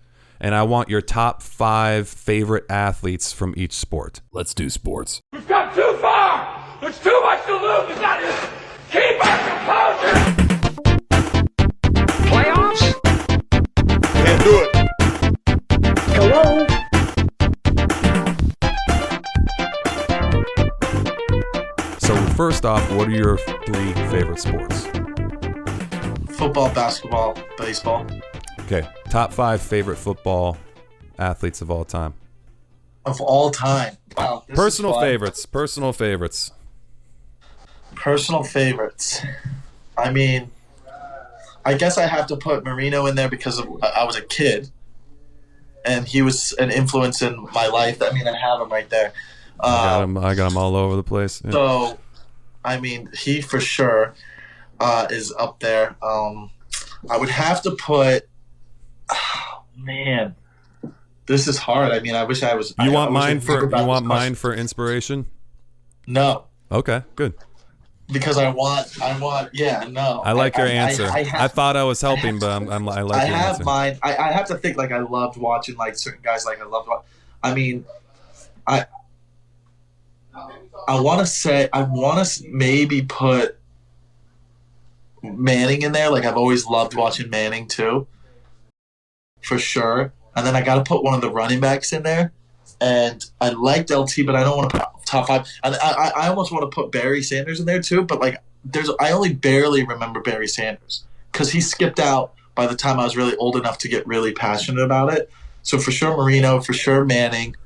And I want your top 5 favorite athletes from each sport. Let's do sports. We've come too far! There's too much to lose! It's not just keep our composure! Playoffs? Can't do it. Hello? So first off, what are your 3 favorite sports? Football, basketball, baseball. Okay, top 5 favorite football athletes of all time. Of all time. Wow. Personal favorites. Personal favorites. Personal favorites. I mean, I guess I have to put Marino in there because I was a kid, and he was an influence in my life. I mean, I have him right there. I got him all over the place. Yeah. So, I mean, he for sure is up there. I would have to put. Oh, man, this is hard. I mean, I wish I was. You want mine for inspiration? No. Okay, good. Because I want. Yeah, no. I like your answer. I thought I was helping, but I like your answer. Mine. I have to think. Like, I loved watching like certain guys. Like, I loved. I mean, I want to maybe put Manning in there. Like, I've always loved watching Manning too. For sure. And then I got to put one of the running backs in there. And I liked LT, but I don't want to put top 5. And I almost want to put Barry Sanders in there too, but like I only barely remember Barry Sanders because he skipped out by the time I was really old enough to get really passionate about it. So for sure Marino, for sure Manning.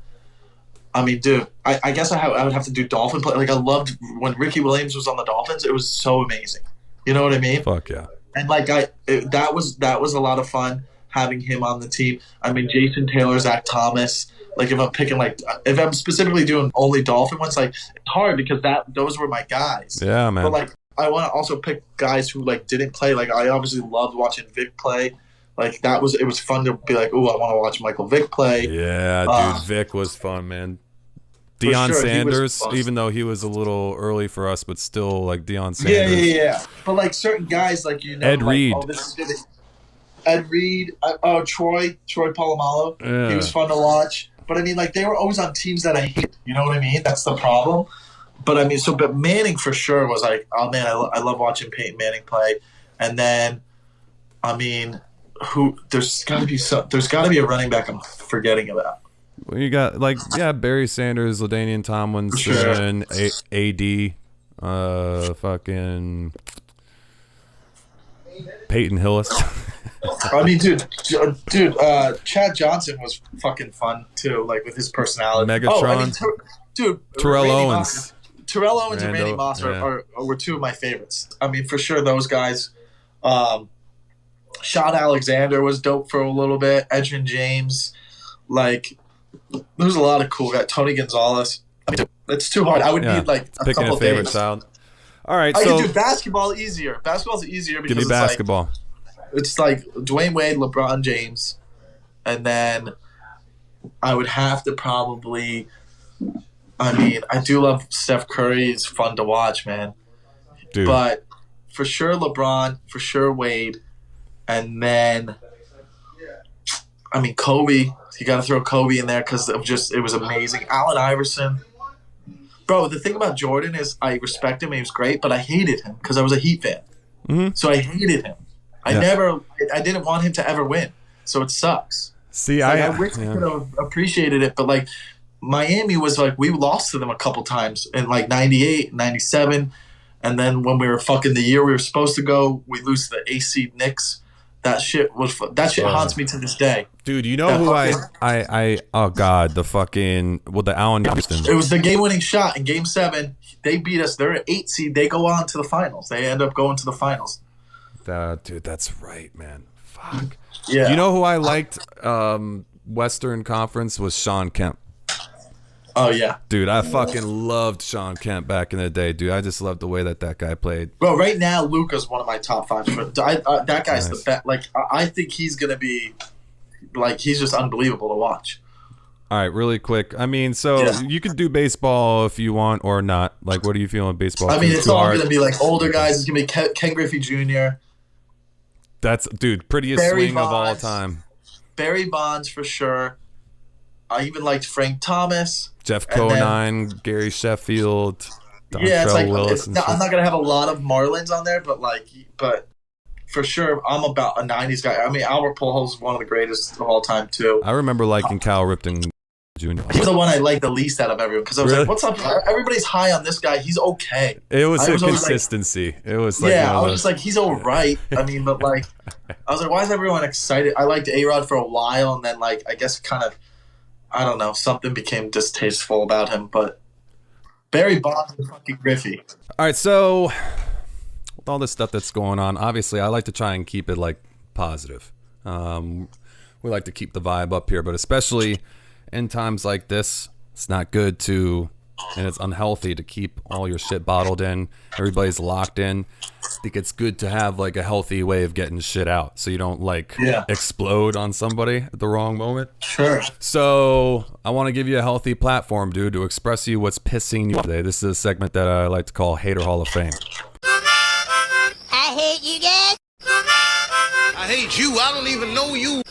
I mean, dude, I guess I would have to do Dolphin play. Like I loved when Ricky Williams was on the Dolphins. It was so amazing. You know what I mean? Fuck yeah. And like that was a lot of fun having him on the team. I mean, Jason Taylor, Zach Thomas. Like if I'm picking if I'm specifically doing only Dolphin ones, like it's hard because those were my guys. Yeah, man. But like I want to also pick guys who like didn't play. Like I obviously loved watching Vic play. Like it was fun to be like, oh, I want to watch Michael Vick play. Yeah, dude, Vic was fun, man. Deion Sanders, even though he was a little early for us, but still like Deion Sanders. Yeah. But like certain guys, like Ed Reed. Oh, this is good. Ed Reed. Troy Polamalu. Yeah. He was fun to watch. But I mean, like they were always on teams that I hate. You know what I mean? That's the problem. But I mean, but Manning for sure was like, oh man, I love watching Peyton Manning play. And then, I mean, there's got to be a running back I'm forgetting about. Well, you got Barry Sanders, LaDainian Tomlinson, AD, fucking Peyton Hillis. I mean, dude, Chad Johnson was fucking fun too, like with his personality. Megatron. Terrell Owens. Terrell Owens and Randy Moss were two of my favorites. I mean, for sure, those guys. Sean Alexander was dope for a little bit. Edgerrin James, like, there's a lot of cool guys. Tony Gonzalez. I mean, it's too hard. I would need like picking a favorite child. All right, I can do basketball easier. Basketball's easier because give me basketball. It's like Dwayne Wade, LeBron James, and then I would have to probably. I mean, I do love Steph Curry. It's fun to watch, man. Dude. But for sure LeBron, for sure Wade, and then I mean Kobe. You got to throw Kobe in there because it was amazing. Allen Iverson. Bro, the thing about Jordan is I respect him. He was great, but I hated him because I was a Heat fan. Mm-hmm. So I hated him. I didn't want him to ever win. So it sucks. See, I wish we could have appreciated it, but like Miami was like, we lost to them a couple times in like 98, 97. And then when we were fucking the year we were supposed to go, we lose to the AC Knicks. That shit haunts me to this day. Dude, you know who I oh god, the Allen Iverson. It was the game-winning shot in Game 7. They beat us. They're an 8 seed. They go on to the finals. They end up going to the finals. Dude, that's right, man. Fuck. Yeah. You know who I liked? Western Conference was Sean Kemp. Oh yeah, dude, I fucking loved Sean Kemp back in the day, dude. I just loved the way that guy played. Bro, right now Luka's one of my top 5. That guy's the best. Like, I think he's gonna be, like, he's just unbelievable to watch. All right, really quick. I mean, you can do baseball if you want or not. Like, what are you feeling baseball? I mean, it's all gonna be like older guys. It's gonna be Ken Griffey Jr. That's prettiest Barry swing Bonds, of all time. Barry Bonds for sure. I even liked Frank Thomas. Jeff Conine, Gary Sheffield, Dontrell Willis. I'm not gonna have a lot of Marlins on there, but for sure, I'm about a '90s guy. I mean, Albert Pujols is one of the greatest of all time too. I remember liking Cal Ripken Jr. He's the one I liked the least out of everyone because I was like, "What's up? Everybody's high on this guy. He's okay." It was a consistency. It was like I was just like, "He's all right." I mean, but like, I was like, "Why is everyone excited?" I liked A-Rod for a while, and then like, I guess kind of. I don't know. Something became distasteful about him, but Barry Bonds and fucking Griffey. All right, so with all this stuff that's going on, obviously I like to try and keep it like positive. We like to keep the vibe up here, but especially in times like this, it's not good and it's unhealthy to keep all your shit bottled in. Everybody's locked in. I think it's good to have like a healthy way of getting shit out so you don't explode on somebody at the wrong moment. Sure. So I want to give you a healthy platform, dude, to express you what's pissing you off today. This is a segment that I like to call Hater Hall of Fame. I hate you guys. I hate you. I don't even know you.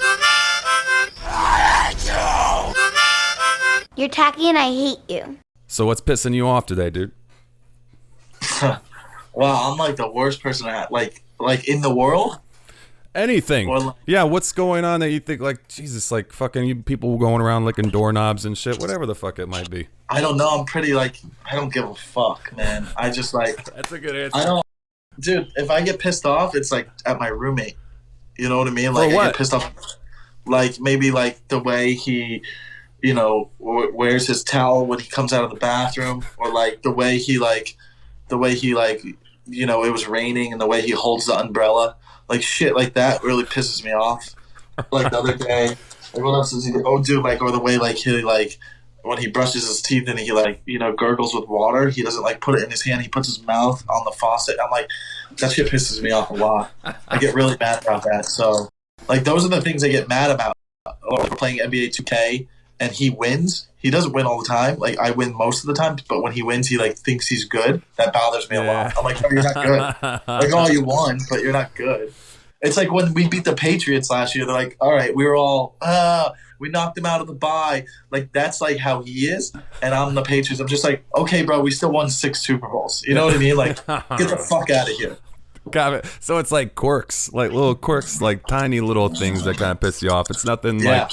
You're tacky and I hate you. So what's pissing you off today, dude? Wow, I'm like the worst person at like in the world. Anything. Or like, Yeah, what's going on that you think like Jesus, like fucking you people going around licking doorknobs and shit, whatever the fuck it might be. I don't know. I'm pretty like I don't give a fuck, man. I just like That's a good answer. I don't, dude. If I get pissed off, it's like at my roommate. You know what I mean? Like For what? I get pissed off, like maybe like the way he, you know, wears his towel when he comes out of the bathroom, or like the way he you know, it was raining and the way he holds the umbrella, like shit like that really pisses me off. Like the other day, like what else does he do? Oh, dude, like or the way like he like when he brushes his teeth and he like you know gurgles with water, he doesn't like put it in his hand. He puts his mouth on the faucet. I'm like, that shit pisses me off a lot. I get really mad about that. So like those are the things I get mad about. Or we're playing NBA 2K and he wins. He doesn't win all the time. Like I win most of the time, but when he wins, he like thinks he's good. That bothers me a lot. I'm like, no, you're not good. Like, oh, you won, but you're not good. It's like when we beat the Patriots last year. They're like, all right, we were all, we knocked him out of the bye. Like that's like how he is. And I'm the Patriots. I'm just like, okay, bro, we still won 6 Super Bowls. You know what I mean? Like, get the fuck out of here. Got it. So it's like quirks, like little quirks, like tiny little things that kind of piss you off. It's nothing like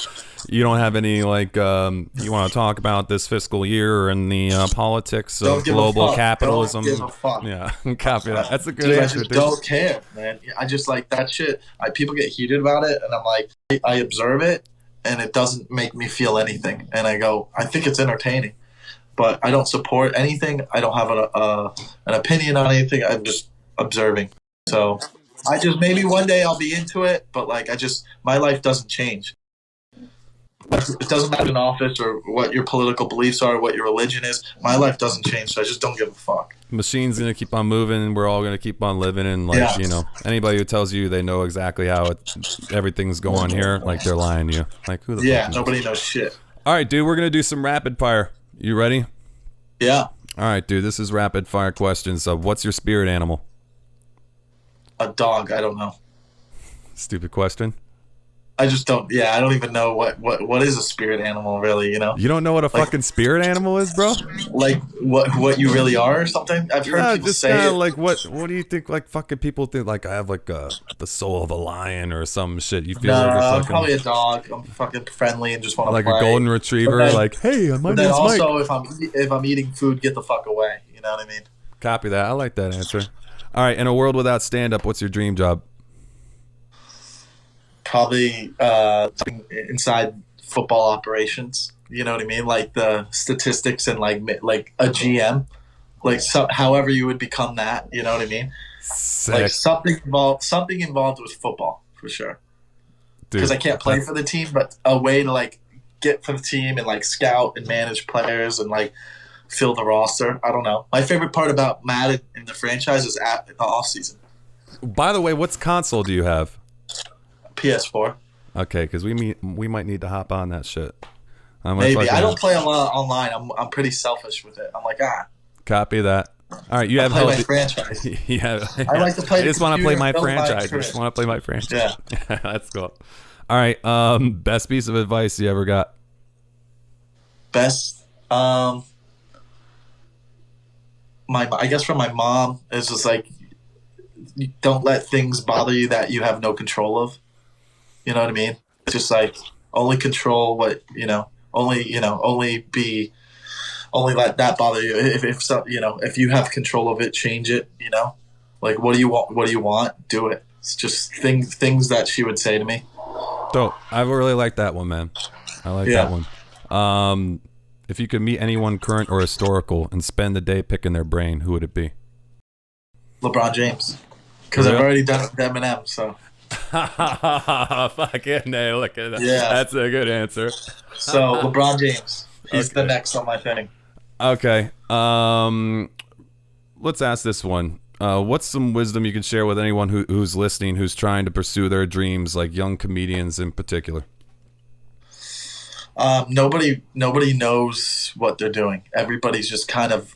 you don't have any like you want to talk about this fiscal year and the politics of global capitalism. Don't give a fuck. Yeah, copy that. That's a good Dude, answer. I just don't care, man. I just like that shit. People get heated about it, and I'm like, I observe it, and it doesn't make me feel anything. And I go, I think it's entertaining, but I don't support anything. I don't have an opinion on anything. I'm just observing. So I just maybe one day I'll be into it, but like my life doesn't change. It doesn't matter in office or what your political beliefs are, what your religion is. My life doesn't change, so I just don't give a fuck. Machine's gonna keep on moving, and we're all gonna keep on living. And like you know, anybody who tells you they know exactly how everything's going here, like they're lying to you. Like who the fuck knows? Nobody knows shit. All right, dude, we're gonna do some rapid fire. You ready? Yeah. All right, dude. This is rapid fire questions. So, what's your spirit animal? A dog. I don't know. Stupid question. I just don't. Yeah, I don't even know what is a spirit animal, really. You know. You don't know what a fucking spirit animal is, bro? Like what you really are or something? I've heard people just say it. Like what do you think? Like fucking people think like I have like the soul of a lion or some shit. You feel like you're fucking, I'm probably a dog. I'm fucking friendly and just want to like play. a golden retriever. Then, like hey, my name's then Mike. also, if I'm eating food, get the fuck away. You know what I mean? Copy that. I like that answer. All right, in a world without stand-up, what's your dream job? Probably something inside football operations. You know what I mean? Like the statistics and like a GM, like however you would become that. You know what I mean? Sick. Like something involved with football for sure. Because I can't play for the team, but a way to like get for the team and like scout and manage players and like fill the roster. I don't know. My favorite part about Madden in the franchise is at the off season. By the way, what's console do you have? PS4. Okay, because we might need to hop on that shit. Maybe I don't play a lot online. I'm pretty selfish with it. I'm like Copy that. All right, you have my franchise. Yeah, I like to play. I just want to play my build franchise. I just want to play my franchise. Yeah, that's cool. All right, best piece of advice you ever got? Best, I guess from my mom is just like, don't let things bother you that you have no control of. You know what I mean? It's just like only control what only let that bother you. If you have control of it, change it. Like what do you want? Do it. It's just things that she would say to me. So I really like that one, man. I like that one. If you could meet anyone current or historical and spend the day picking their brain, who would it be? LeBron James. Because I've already done it with Eminem, so. Fucking nail. Look at that. Yeah. That's a good answer. So, LeBron James. He's the next on my thing. Okay. Let's ask this one. What's some wisdom you can share with anyone who's listening, who's trying to pursue their dreams, like young comedians in particular? Nobody knows what they're doing. Everybody's just kind of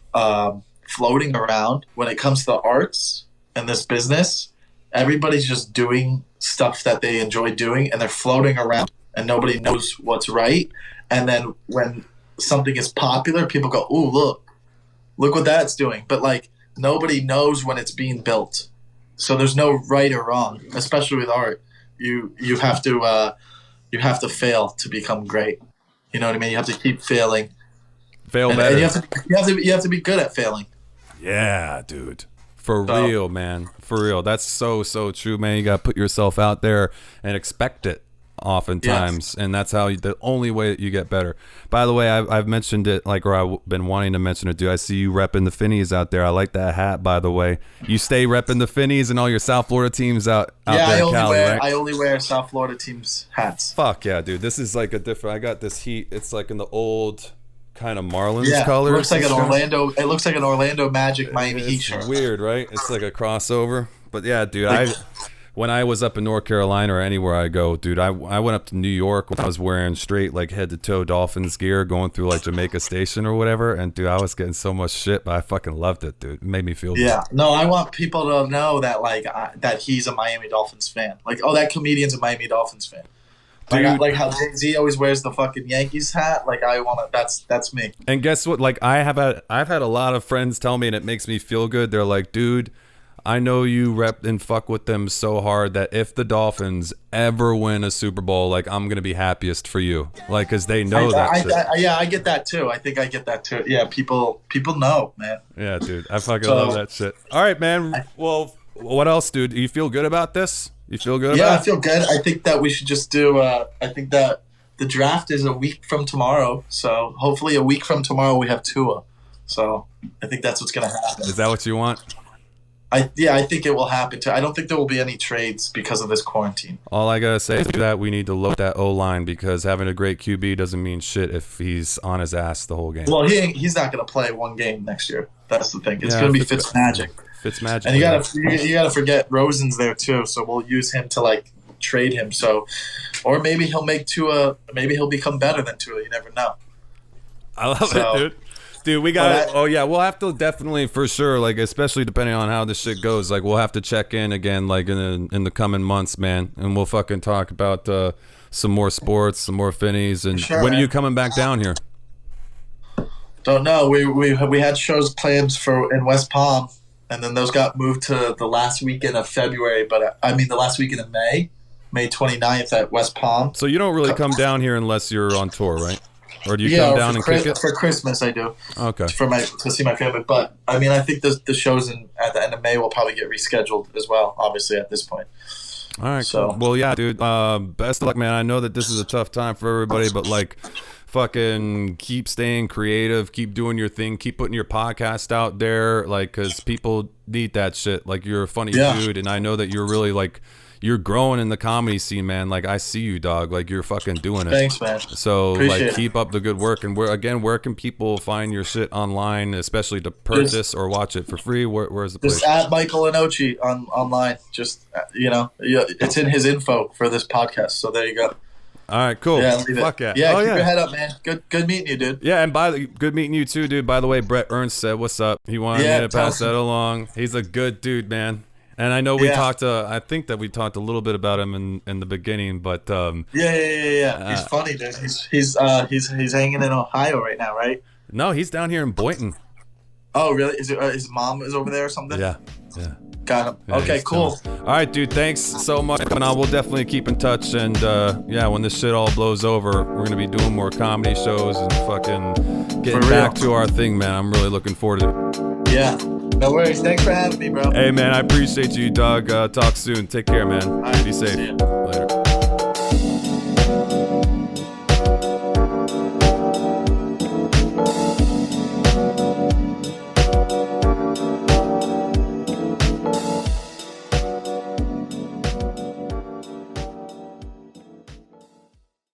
floating around. When it comes to the arts and this business, everybody's just doing stuff that they enjoy doing, and they're floating around, and nobody knows what's right. And then when something is popular, people go, "Ooh, look what that's doing." But like nobody knows when it's being built, so there's no right or wrong, especially with art. you have to fail to become great. You know what I mean? You have to keep failing. Fail better. And you have to be good at failing. Yeah, dude. For real, man. For real. That's so true, man. You got to put yourself out there and expect it oftentimes. Yes. And that's the only way that you get better. By the way, I've mentioned it, or I've been wanting to mention it, dude. I see you repping the Finnies out there. I like that hat, by the way. You stay repping the Finnies and all your South Florida teams out there in Cali, right? I only wear South Florida teams hats. Fuck yeah, dude. This is like a different, I got this heat. It's like in the old kind of Marlins colors. It looks like an Orlando Magic Miami Heat shirt. It's weird, right? It's like a crossover. But yeah, dude, when I was up in North Carolina or anywhere I go, dude, I went up to New York when I was wearing straight head to toe Dolphins gear, going through Jamaica Station or whatever, and dude, I was getting so much shit, but I fucking loved it, dude. It made me feel good. Yeah, no, I want people to know that that he's a Miami Dolphins fan. That comedian's a Miami Dolphins fan. Like how Jay-Z always wears the fucking Yankees hat. I want to. That's me. And guess what? I've had a lot of friends tell me, and it makes me feel good. They're like, dude, I know you rep and fuck with them so hard that if the Dolphins ever win a Super Bowl, I'm gonna be happiest for you. Because they know I get that too. I think I get that too. Yeah, people know, man. Yeah, dude, I fucking love that shit. All right, man. Well, what else, dude? You feel good about this? You feel good about it? Yeah, I feel good. I think that we should just do I think that the draft is a week from tomorrow. So hopefully a week from tomorrow we have Tua. So I think that's what's going to happen. Is that what you want? I think it will happen too. I don't think there will be any trades because of this quarantine. All I got to say is that we need to load that O-line because having a great QB doesn't mean shit if he's on his ass the whole game. Well, he's not going to play one game next year. That's the thing. It's going to be Fitzmagic. Fitzmagic. And you gotta forget Rosen's there too, so we'll use him to trade him. So, or maybe he'll make Tua. Maybe he'll become better than Tua. You never know. I love it, dude. Dude, we got. We'll have to definitely for sure. Especially depending on how this shit goes. We'll have to check in again, in the coming months, man, and we'll fucking talk about some more sports, some more Finnies, and when are you coming back down here? Don't know. We had shows planned in West Palm. And then those got moved to the last weekend of February, the last weekend of May 29th at West Palm. So you don't really come down here unless you're on tour, right? Or do you come down and kick it? For Christmas I do. Okay. To see my family. But, I think the shows at the end of May will probably get rescheduled as well, obviously, at this point. All right, cool. Well, yeah, dude, best of luck, man. I know that this is a tough time for everybody, but, fucking keep staying creative, keep doing your thing, keep putting your podcast out there, because people need that shit. You're a funny dude, and I know that you're really you're growing in the comedy scene, man. I see you, dog. You're fucking doing it. Thanks, man. So keep up the good work. And where can people find your shit online, especially to purchase or watch it for free? Where's the place? Just at Michael Lenoci online. Just it's in his info for this podcast. So there you go. All right, cool. Yeah, fuck yeah. Yeah, keep your head up, man. Good meeting you, dude. Yeah, and good meeting you too, dude. By the way, Brett Ernst said, "What's up?" He wanted me to pass that along. He's a good dude, man. And I know we talked. I think that we talked a little bit about him in the beginning, but yeah. He's funny, dude. He's hanging in Ohio right now, right? No, he's down here in Boynton. Oh, really? Is his mom is over there or something? Yeah. Got him. Yeah, okay, cool. All right, dude. Thanks so much. And we'll definitely keep in touch. And when this shit all blows over, we're gonna be doing more comedy shows and fucking getting back to our thing, man. I'm really looking forward to it. Yeah. No worries. Thanks for having me, bro. Hey, man. I appreciate you, dog. Talk soon. Take care, man. All right, be safe. See ya. Later.